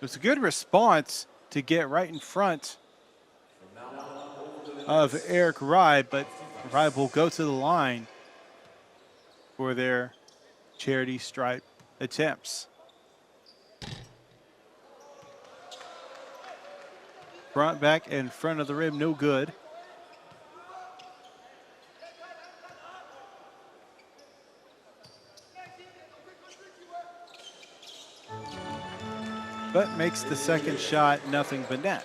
A: was a good response to get right in front of Eric Ribe, but Ribe will go to the line for their charity stripe attempts. Front, back, and front of the rim, no good. But makes the second shot nothing but net.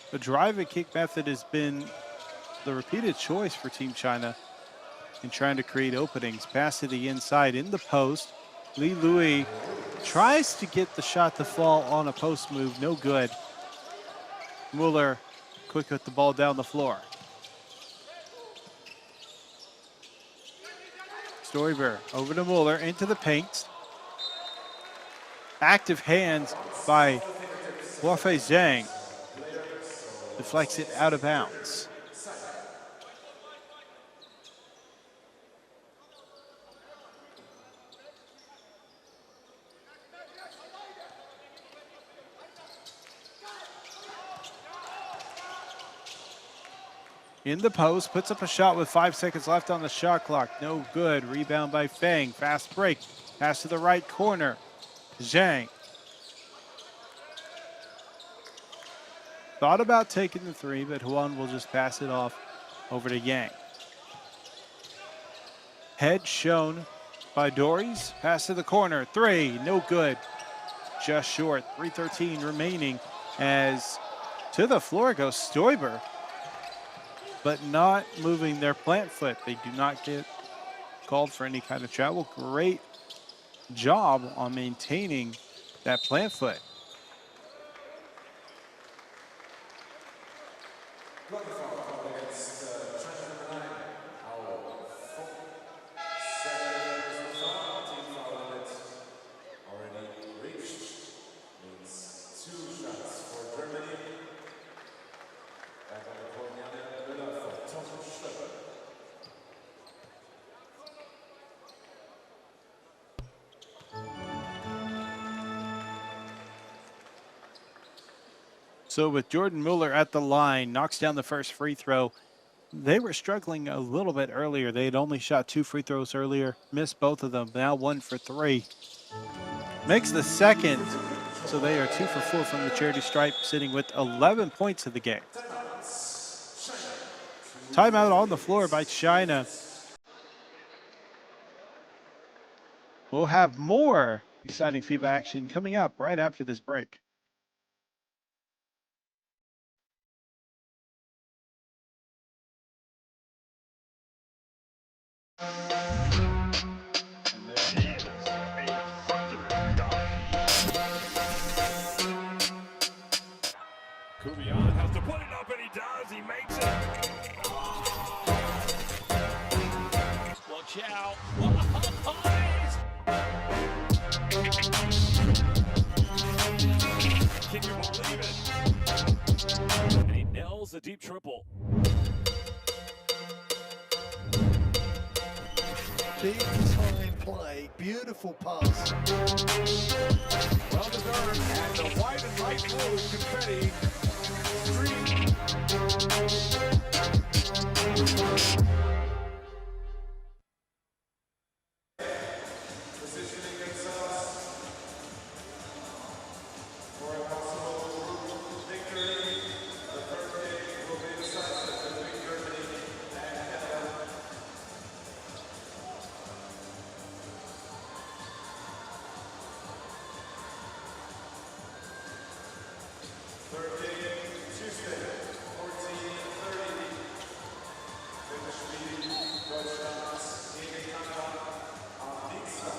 A: The drive and kick method has been the repeated choice for Team China in trying to create openings. Pass to the inside in the post. Li Lui tries to get the shot to fall on a post move, no good. Muller quick with the ball down the floor. Stoiber over to Muller into the paint. Active hands by Huafei Zhang. Deflects it out of bounds. In the post, puts up a shot with 5 seconds left on the shot clock. No good. Rebound by Fang. Fast break. Pass to the right corner. Zhang. Thought about taking the 3, but Huan will just pass it off over to Yang. Head shown by Dories. Pass to the corner. 3, no good. Just short. 3:13 remaining as to the floor goes Stoiber, but not moving their plant foot. They do not get called for any kind of travel. Great job on maintaining that plant foot. So with Jordan Muller at the line, knocks down the first free throw. They were struggling a little bit earlier. They had only shot 2 free throws earlier, missed both of them. Now 1 for 3. Makes the second, so they are 2 for 4 from the charity stripe, sitting with 11 points of the game. Timeout on the floor by China. We'll have more exciting FIBA action coming up right after this break.
I: Kubian has to put it up, and he does. He makes it. Watch out. Can you believe it? And he nails a deep triple.
K: Big time play, beautiful pass.
I: Well deserved, and the white and light blue confetti stream.
B: Positioning themselves for a possible victory. The third game will be decisive between Germany and Canada. Third game, Tuesday, 14:30. Finish meeting, Deutschland gegen Kanada am Dienstag,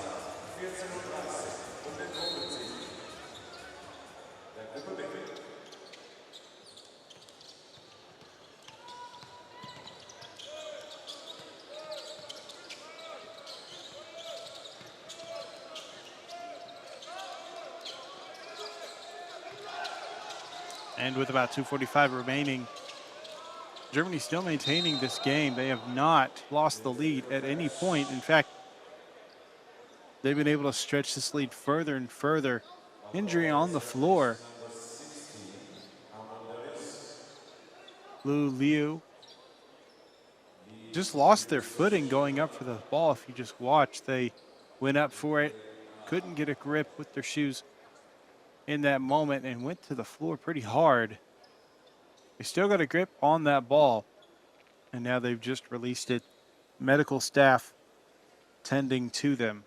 B: 14:30 Uhr den Gruppensieg der Gruppe B.
A: And with about 2:45 remaining, Germany still maintaining this game. They have not lost the lead at any point. In fact, they've been able to stretch this lead further and further. Injury on the floor. Lu Liu just lost their footing going up for the ball. If you just watch, they went up for it, couldn't get a grip with their shoes in that moment, and went to the floor pretty hard. They still got a grip on that ball, and now they've just released it. Medical staff tending to them.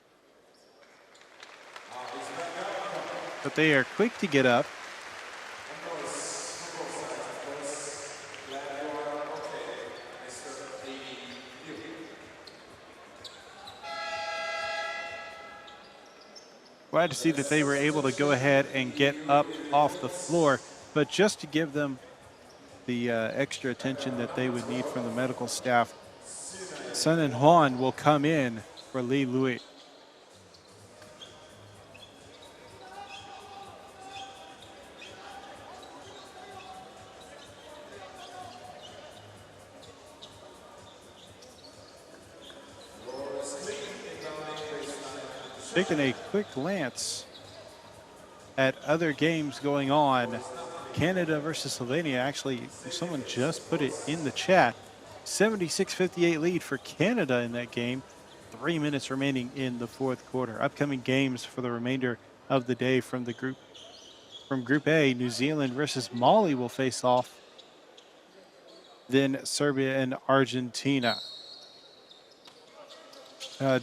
A: But they are quick to get up. Glad to see that they were able to go ahead and get up off the floor, but just to give them the extra attention that they would need from the medical staff, Sun and Huan will come in for Li Lui. Taking a quick glance at other games going on. Canada versus Slovenia. Actually, someone just put it in the chat. 76-58 lead for Canada in that game. 3 minutes remaining in the fourth quarter. Upcoming games for the remainder of the day from the group. From Group A, New Zealand versus Mali will face off. Then Serbia and Argentina.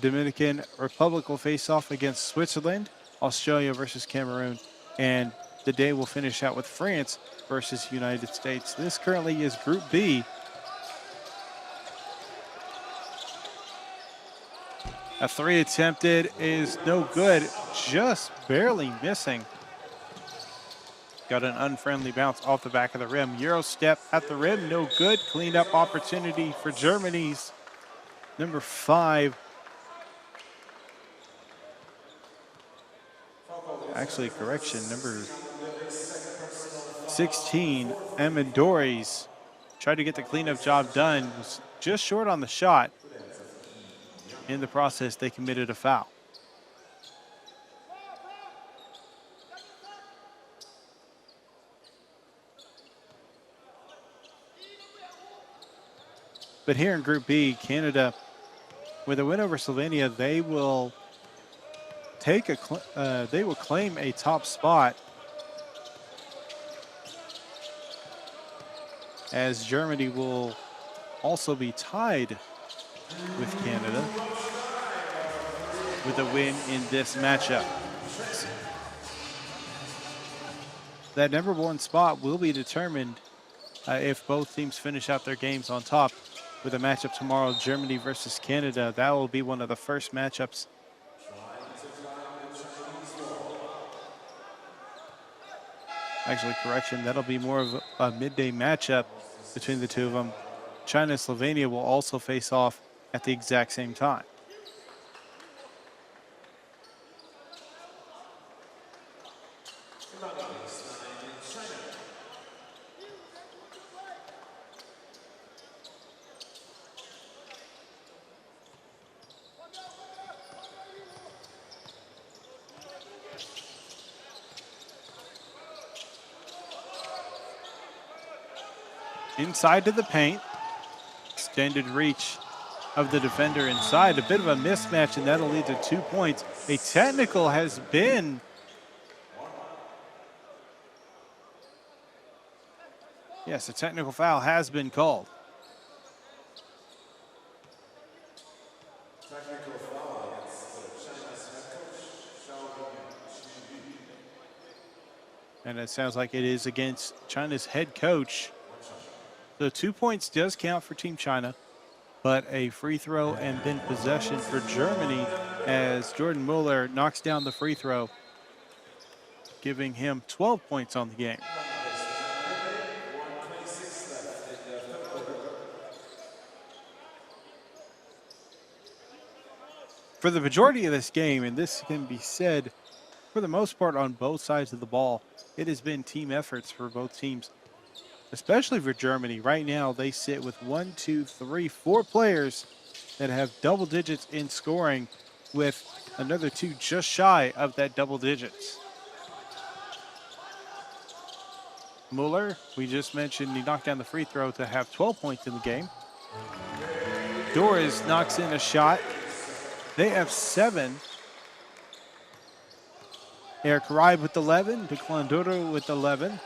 A: Dominican Republic will face off against Switzerland. Australia versus Cameroon. And the day will finish out with France versus United States. This currently is Group B. A three attempted is no good, just barely missing. Got an unfriendly bounce off the back of the rim. Euro step at the rim, no good. Cleanup opportunity for Germany's number 5. Actually, correction, number 16, Amendories, tried to get the cleanup job done, was just short on the shot. In the process, they committed a foul. But here in Group B, Canada, with a win over Slovenia, they will claim a top spot, as Germany will also be tied with Canada with a win in this matchup. That number 1 spot will be determined if both teams finish out their games on top with a matchup tomorrow, Germany versus Canada. That will be one of the first matchups. Actually, correction, that'll be more of a midday matchup between the two of them. China and Slovenia will also face off at the exact same time. Inside to the paint. Extended reach of the defender inside. A bit of a mismatch, and that'll lead to 2 points. A technical has been a technical foul has been called.
B: Technical foul against China's head coach,
A: And it sounds like it is against China's head coach. So 2 points does count for Team China, but a free throw and then possession for Germany as Jordan Muller knocks down the free throw, giving him 12 points on the game. For the majority of this game, and this can be said for the most part on both sides of the ball, it has been team efforts for both teams, especially for Germany. Right now, they sit with 4 players that have double digits in scoring, with another 2 just shy of that double digits. Muller, we just mentioned, he knocked down the free throw to have 12 points in the game. Doris knocks in a shot. They have 7. Eric Reib with 11, Declan Doro with 11.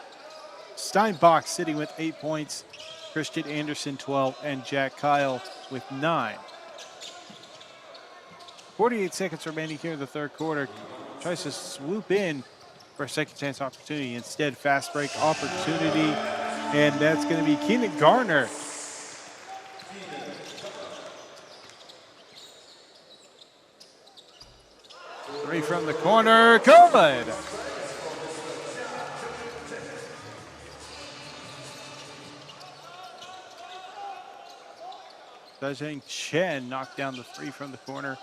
A: Steinbach sitting with 8 points, Christian Anderson 12, and Jack Kyle with 9. 48 seconds remaining here in the third quarter. Tries to swoop in for a second chance opportunity. Instead, fast break opportunity, and that's going to be Keenan Garner. Three from the corner, good. Dajeng Chen knocked down the three from the corner,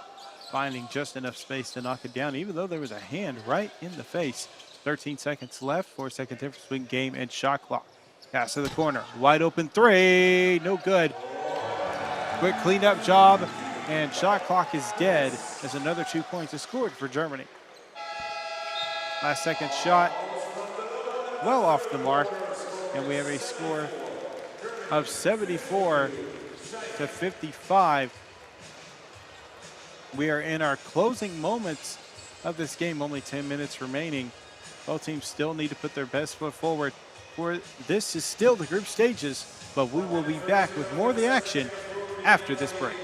A: finding just enough space to knock it down, even though there was a hand right in the face. 13 seconds left, 4-second difference between game and shot clock. Pass to the corner, wide open three, no good. Quick cleanup job, and shot clock is dead as another 2 points is scored for Germany. Last second shot, well off the mark, and we have a score of 74-55. We are in our closing moments of this game, only 10 minutes remaining. Both teams still need to put their best foot forward. For this is still the group stages, but we will be back with more of the action after this break.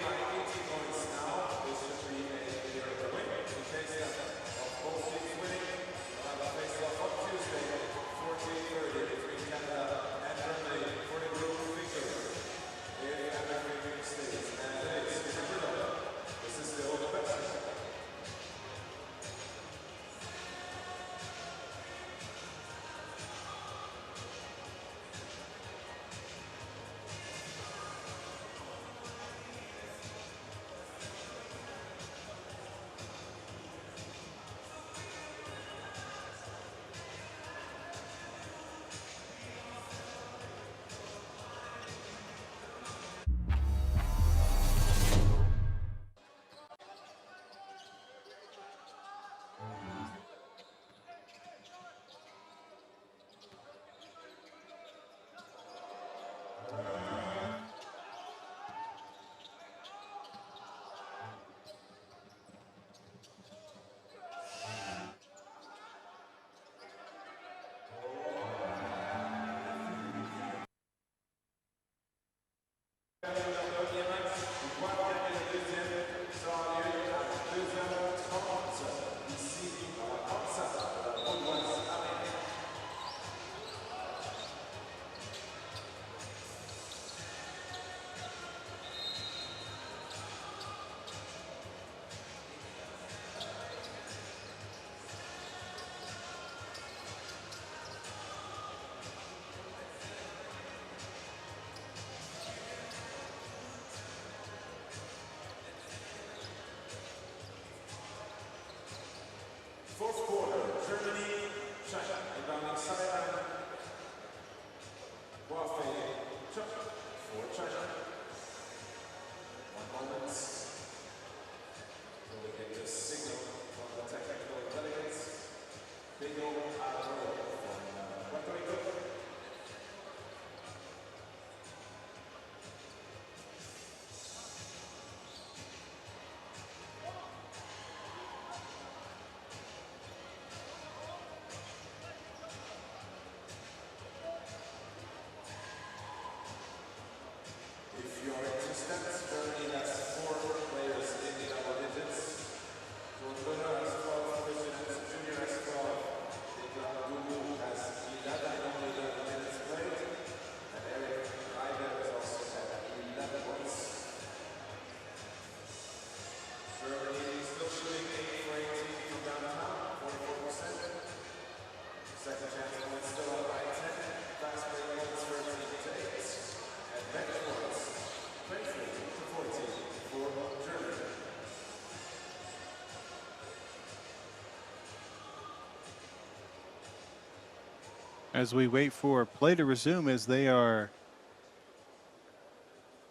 A: As we wait for play to resume, as they are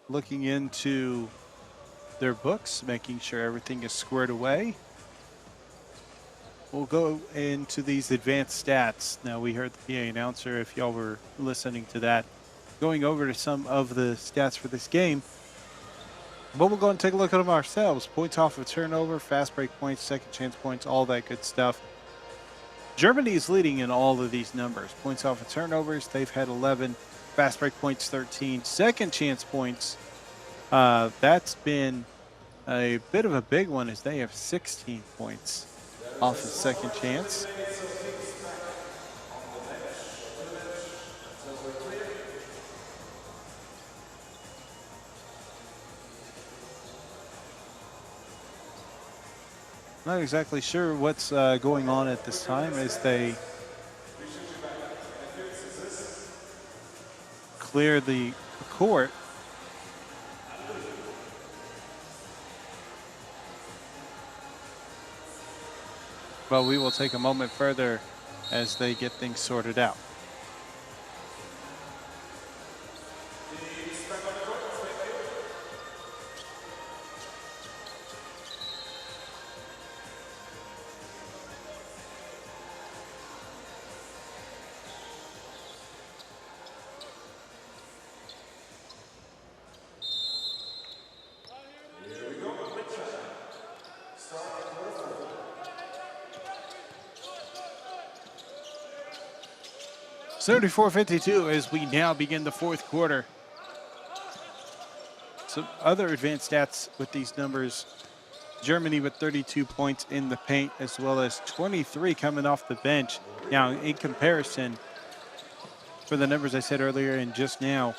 A: looking into their books, making sure everything is squared away. We'll go into these advanced stats. Now, we heard the PA announcer, if y'all were listening to that, going over to some of the stats for this game. But we'll go and take a look at them ourselves. Points off of turnover, fast break points, second chance points, all that good stuff. Germany is leading in all of these numbers. Points off of turnovers, they've had 11. Fast break points, 13. Second chance points, that's been a bit of a big one, as they have 16 points off of second chance. Not exactly sure what's going on at this time as they clear the court. But we will take a moment further as they get things sorted out. (34-52) as we now begin the fourth quarter. Some other advanced stats with these numbers. Germany with 32 points in the paint, as well as 23 coming off the bench. Now, in comparison, for the numbers I said earlier and just now,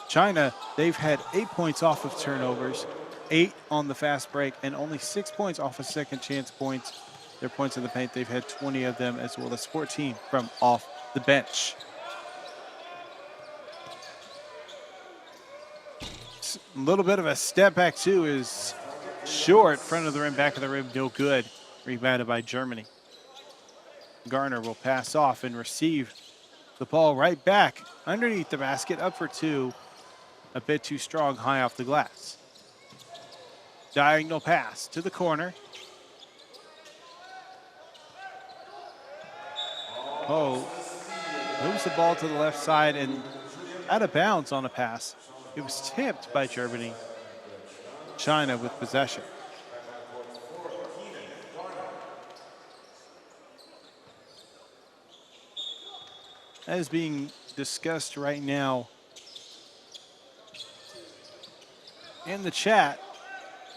A: China, they've had 8 points off of turnovers, 8 on the fast break, and only 6 points off of second chance points. Their points in the paint, they've had 20 of them, as well as 14 from off the bench. A little bit of a step back too is short, front of the rim, back of the rim, no good. Rebounded by Germany. Garner will pass off and receive the ball right back underneath the basket, up for two. A bit too strong, high off the glass. Diagonal pass to the corner. Oh, moves the ball to the left side and out of bounds on a pass. It was tipped by Germany. China with possession. As being discussed right now in the chat,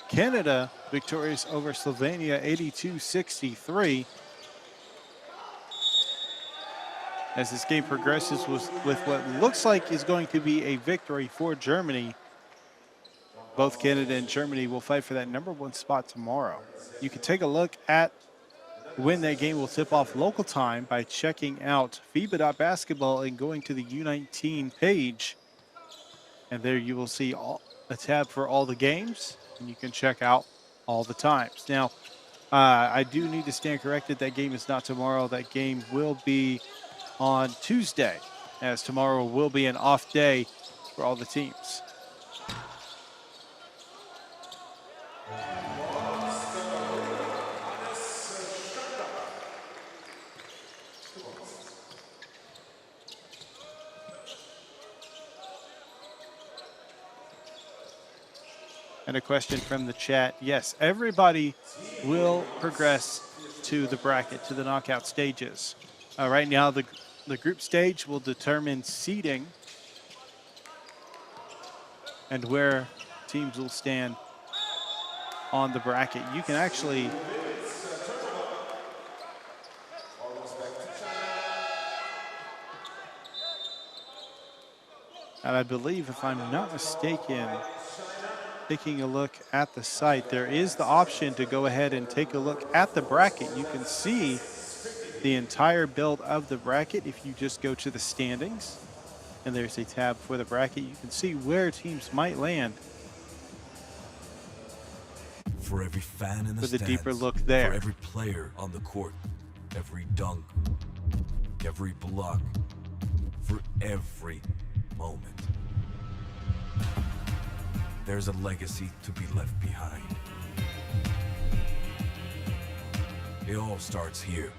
A: Canada victorious over Slovenia 82-63. As this game progresses with what looks like is going to be a victory for Germany. Both Canada and Germany will fight for that #1 spot tomorrow. You can take a look at when that game will tip off local time by checking out FIBA.basketball and going to the U19 page. And there you will see a tab for all the games, and you can check out all the times. Now, I do need to stand corrected. That game is not tomorrow. That game will be on Tuesday, as tomorrow will be an off day for all the teams. And a question from the chat. Yes, everybody will progress to the bracket, to the knockout stages. Right now, the group stage will determine seeding and where teams will stand on the bracket. You can actually and I believe, if I'm not mistaken, taking a look at the site, there is the option to go ahead and take a look at the bracket. You can see the entire build of the bracket if you just go to the standings, and there's a tab for the bracket. You can see where teams might land.
J: For every fan in the
A: for the
J: stands,
A: deeper look there.
J: For every player on the court, every dunk, every block, for every moment. There's a legacy to be left behind. It all starts here.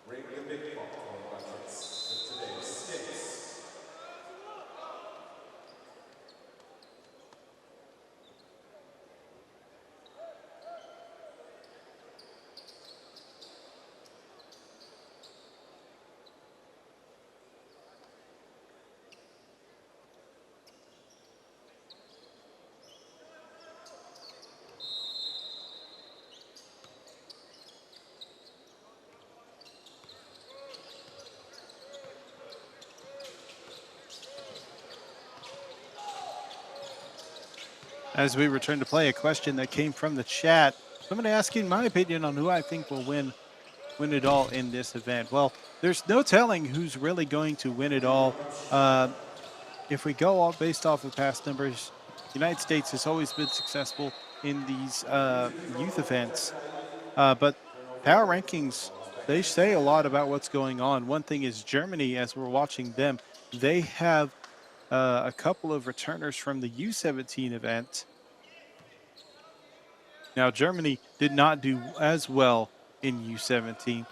B: Ring the big ball buckets for today's skates.
A: As we return to play, a question that came from the chat. Somebody asking my opinion on who I think will win it all in this event. Well, there's no telling who's really going to win it all. If we go all based off of past numbers, the United States has always been successful in these youth events. But power rankings, they say a lot about what's going on. One thing is Germany, as we're watching them, they have a couple of returners from the U17 event. Now, Germany did not do as well in U17,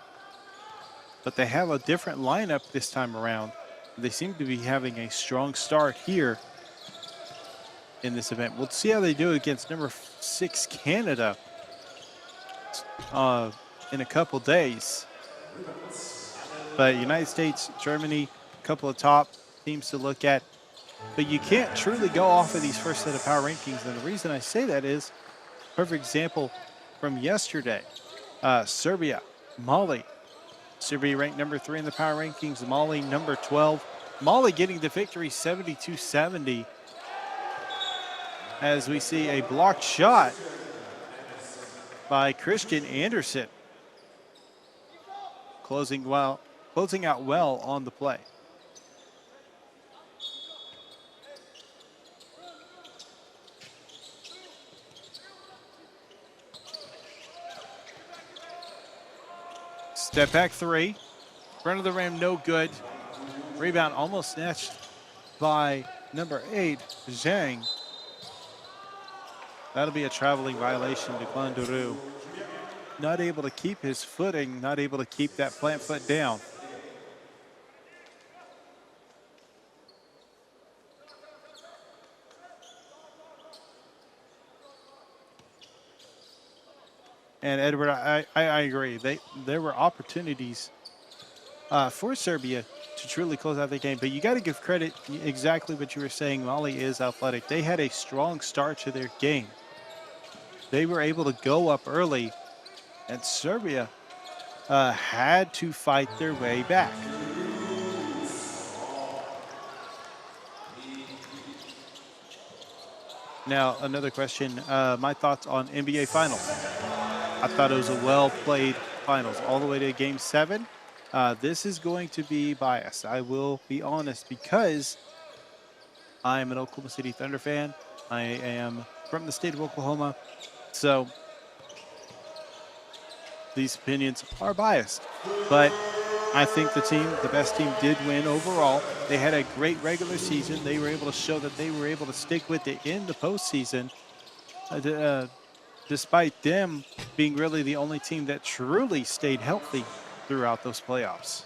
A: but they have a different lineup this time around. They seem to be having a strong start here in this event. We'll see how they do against number 6 Canada in a couple days. But United States, Germany, a couple of top teams to look at. But you can't truly go off of these first set of power rankings. And the reason I say that is, perfect example from yesterday, Serbia, Mali. Serbia ranked number 3 in the power rankings, Mali number 12. Mali getting the victory 72-70 as we see a blocked shot by Christian Andersen. Closing out well on the play. Step back 3, front of the rim, no good. Rebound almost snatched by number 8, Zhang. That'll be a traveling violation to Glanduru. Not able to keep his footing, not able to keep that plant foot down. And Edward, I agree. There were opportunities for Serbia to truly close out the game, but you got to give credit exactly what you were saying. Mali is athletic. They had a strong start to their game. They were able to go up early, and Serbia had to fight their way back. Now, another question, my thoughts on NBA Finals. I thought it was a well-played finals all the way to Game 7. This is going to be biased. I will be honest because I'm an Oklahoma City Thunder fan. I am from the state of Oklahoma. So these opinions are biased. But I think the best team did win overall. They had a great regular season. They were able to show that they were able to stick with it in the postseason. Despite them being really the only team that truly stayed healthy throughout those playoffs.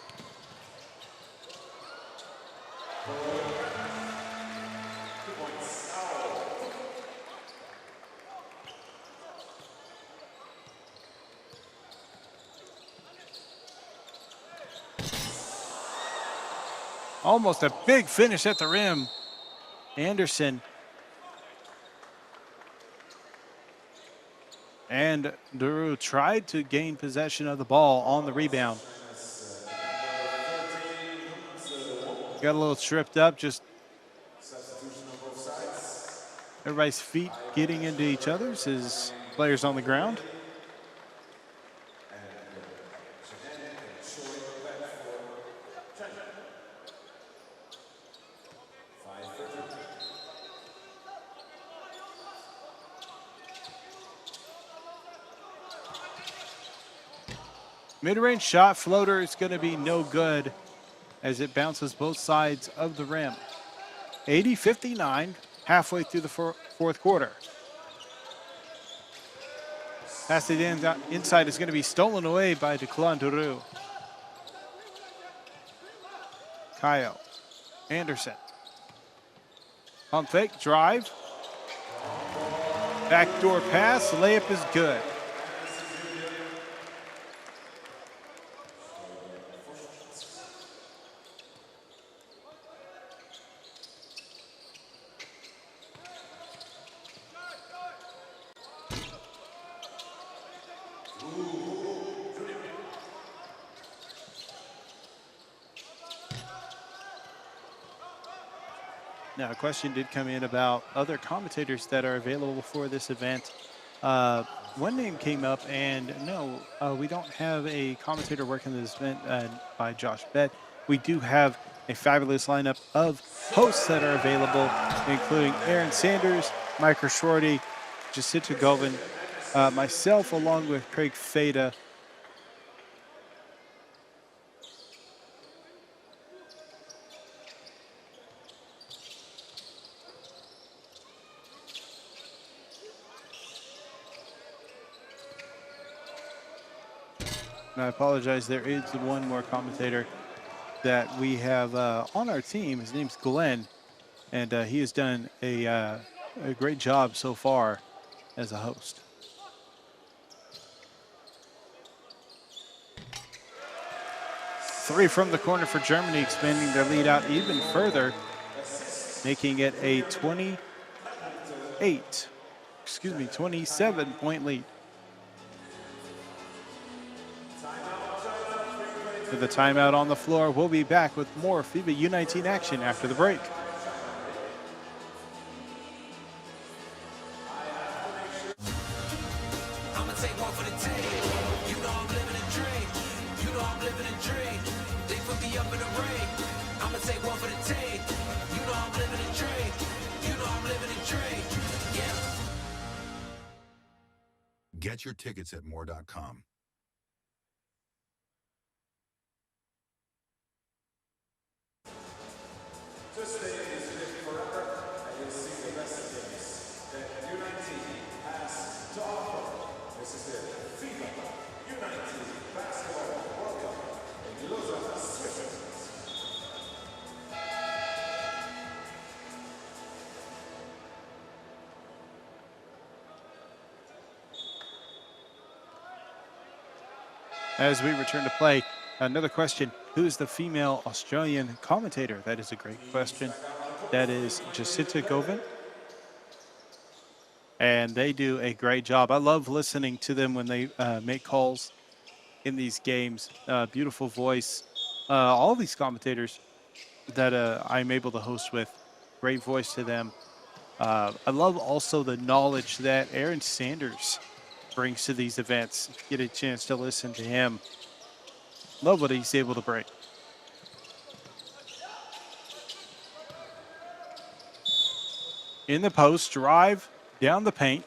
A: Almost a big finish at the rim. Andersen. And Duru tried to gain possession of the ball on the rebound. Got a little tripped up, just everybody's feet getting into each other's as players on the ground. Mid-range shot floater is going to be no good as it bounces both sides of the rim. 80-59, halfway through the fourth quarter. Pass it inside is going to be stolen away by Declan Duru. Kyle Anderson. Pump fake, drive. Backdoor pass, layup is good. Now, a question did come in about other commentators that are available for this event. One name came up, and no, we don't have a commentator working this event by Josh Bett. We do have a fabulous lineup of hosts that are available, including Aaron Sanders, Micah Shorty, Jacinta Govin, myself, along with Craig Fada. And I apologize, there is one more commentator that we have on our team. His name's Glenn, and he has done a great job so far as a host. Three from the corner for Germany, expanding their lead out even further, making it a 27-point lead. With the timeout on the floor, we'll be back with more FIBA U19 action after the break.
E: I'ma take one for the team. You know I'm living a dream. You know I'm living a dream. They put me up in the ring. I'ma take one for the team. You know I'm living a dream. You know I'm living a dream. Yeah.
F: Get your tickets at more.com.
B: Just stay in this live forever, and you'll see the best of things that U19 has to offer. This is the FIBA U19 Basketball World Cup in Lausanne, Switzerland.
A: As we return to play, another question: who is the female Australian commentator? That is a great question. That is Jacinta Govin. And they do a great job. I love listening to them when they make calls in these games. Beautiful voice. All these commentators that I'm able to host with, great voice to them. I love also the knowledge that Aaron Sanders brings to these events. Get a chance to listen to him. Love what he's able to bring. In the post, drive down the paint.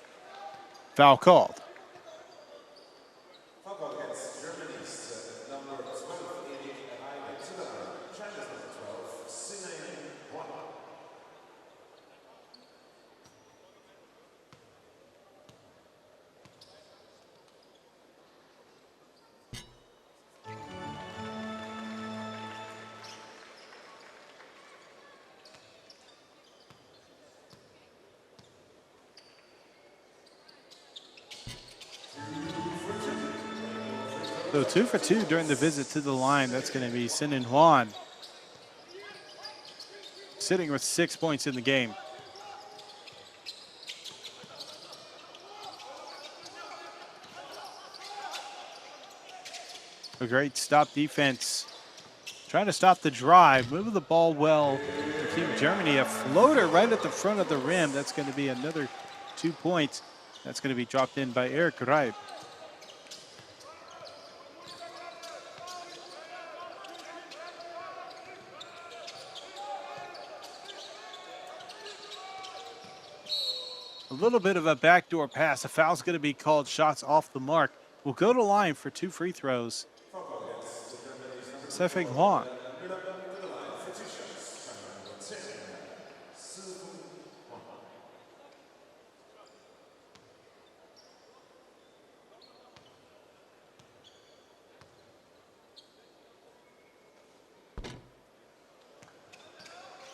A: Foul called.
B: Foul call against Germany's number 12, China's number 12, Sinai Huan.
A: So 2 for 2 during the visit to the line. That's going to be Sinan Huan, sitting with 6 points in the game. A great stop defense trying to stop the drive, moving the ball well for Team Germany. A floater right at the front of the rim. That's going to be another 2 points. That's going to be dropped in by Eric Reib. A little bit of a backdoor pass. A foul's going to be called. Shots off the mark. We'll go to line for 2 free throws. Sefeng Huang.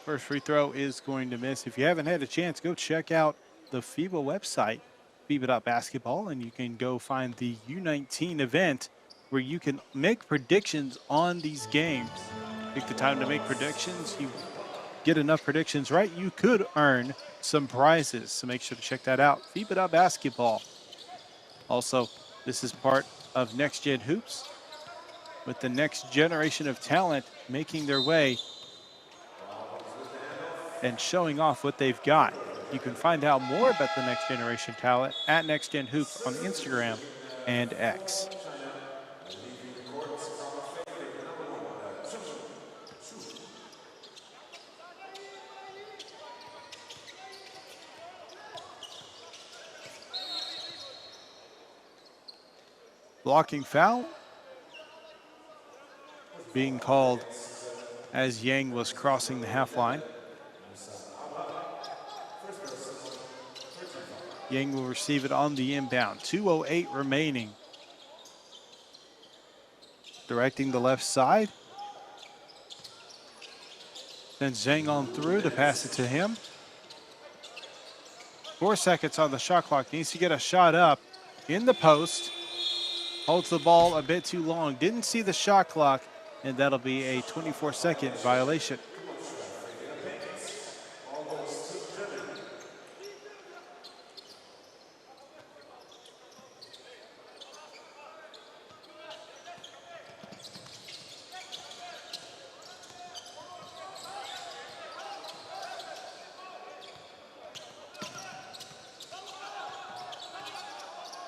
A: First free throw is going to miss. If you haven't had a chance, go check out the FIBA website, FIBA.basketball, and you can go find the U19 event where you can make predictions on these games. Take the time to make predictions. You get enough predictions right, you could earn some prizes. So make sure to check that out, FIBA.basketball. Also, this is part of Next Gen Hoops with the next generation of talent making their way and showing off what they've got. You can find out more about the next generation talent at Next Gen Hoops on Instagram and X. Blocking foul being called as Yang was crossing the half line. Yang will receive it on the inbound. 2:08 remaining. Directing the left side. Sends Zhang on through to pass it to him. 4 seconds on the shot clock. Needs to get a shot up in the post. Holds the ball a bit too long. Didn't see the shot clock, and that'll be a 24-second violation.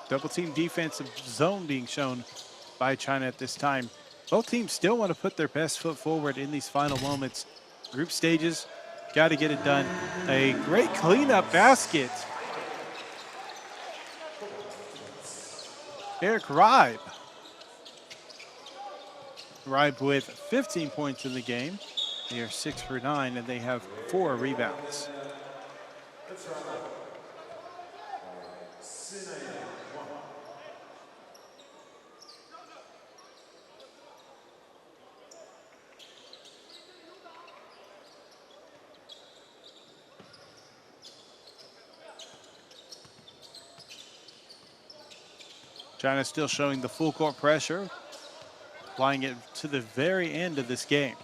A: Double team defensive zone being shown by China at this time. Both teams still want to put their best foot forward in these final moments. Group stages, got to get it done. A great cleanup basket. Eric Reib. Reib with 15 points in the game. They are 6 for 9, and they have 4 rebounds. China still showing the full court pressure, applying it to the very end of this game.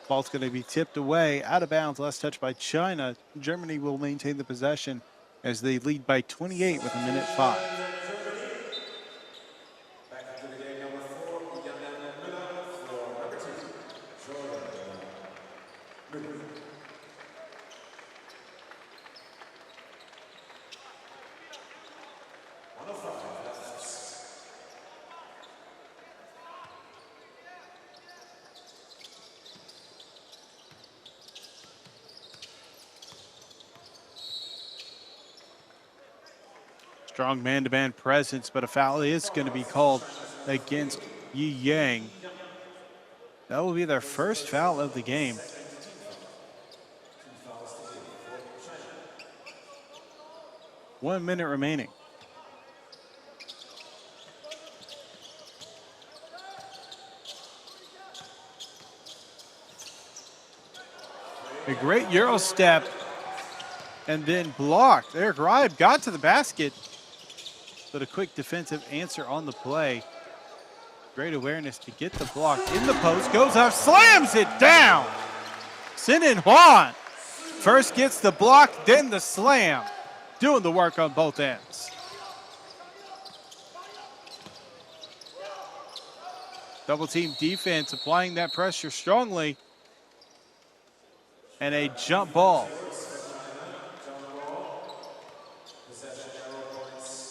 A: Ball's going to be tipped away, out of bounds, last touch by China. Germany will maintain the possession as they lead by 28 with 1:05. Strong man-to-man presence, but a foul is going to be called against Yi Yang. That will be their first foul of the game. One minute remaining. A great Euro step and then blocked. Eric Reib got to the basket, but a quick defensive answer on the play. Great awareness to get the block in the post. Goes up, slams it down. Sinin Huan first gets the block, then the slam. Doing the work on both ends. Double team defense applying that pressure strongly. And a jump ball.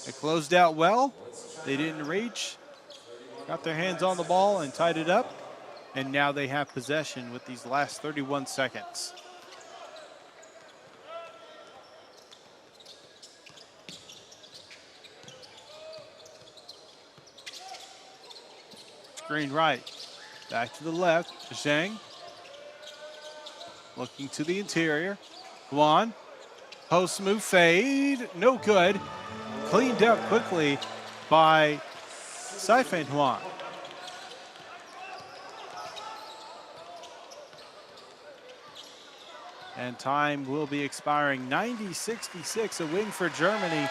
A: It closed out well. They didn't reach. Got their hands on the ball and tied it up. And now they have possession with these last 31 seconds. Screen right. Back to the left. Zhang. Looking to the interior. Guan. Post move fade. No good. Cleaned up quickly by Saifan Huan. And time will be expiring. 90-66, a win for Germany.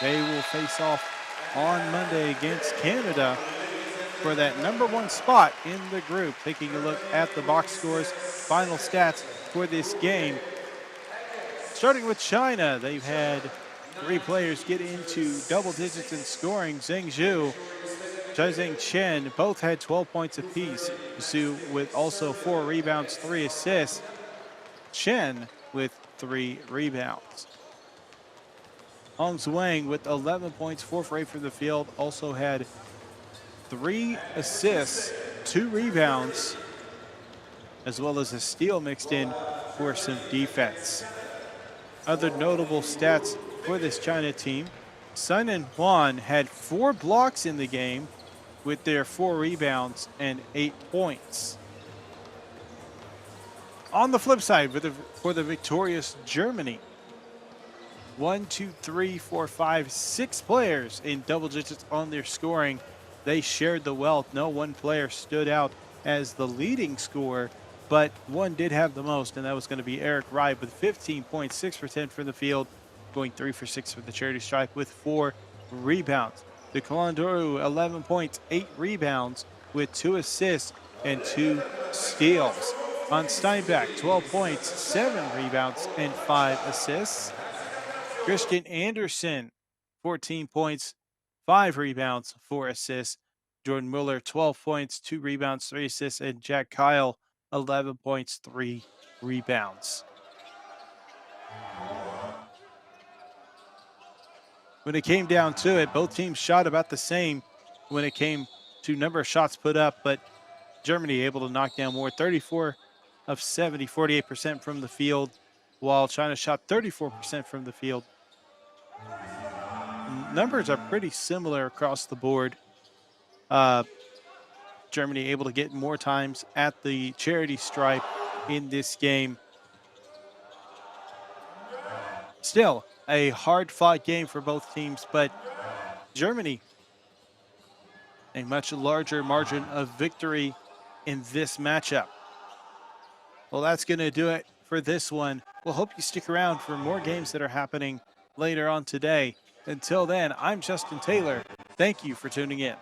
A: They will face off on Monday against Canada for that #1 spot in the group. Taking a look at the box scores, final stats for this game. Starting with China, they've had 3 players get into double digits in scoring. Zheng Zhu, Zhang Chen both had 12 points apiece. Zhu with also 4 rebounds, 3 assists. Chen with 3 rebounds. Hong Zhuang with 11 points, 4 for 8 from the field, also had 3 assists, 2 rebounds, as well as a steal mixed in for some defense. Other notable stats for this China team: Sun and Huan had 4 blocks in the game with their 4 rebounds and 8 points. On the flip side, for the victorious Germany, 1, 2, 3, 4, 5, 6 players in double digits on their scoring. They shared the wealth. No one player stood out as the leading scorer, but one did have the most, and that was going to be Eric Wright with 15 points, 6 for 10 from the field, going 3 for 6 for the charity stripe with 4 rebounds. The Kalandoru, 11 points, 8 rebounds with 2 assists and 2 steals. On Steinbach, 12 points, 7 rebounds and 5 assists. Christian Anderson, 14 points, 5 rebounds, 4 assists. Jordan Mueller, 12 points, 2 rebounds, 3 assists. And Jack Kyle, 11 points, 3 rebounds. When it came down to it, both teams shot about the same when it came to number of shots put up, but Germany able to knock down more, 34 of 70, 48% from the field, while China shot 34% from the field. Numbers are pretty similar across the board. Germany able to get more times at the charity stripe in this game. Still, a hard-fought game for both teams, but Germany, a much larger margin of victory in this matchup. Well, that's going to do it for this one. We'll hope you stick around for more games that are happening later on today. Until then, I'm Justin Taylor. Thank you for tuning in.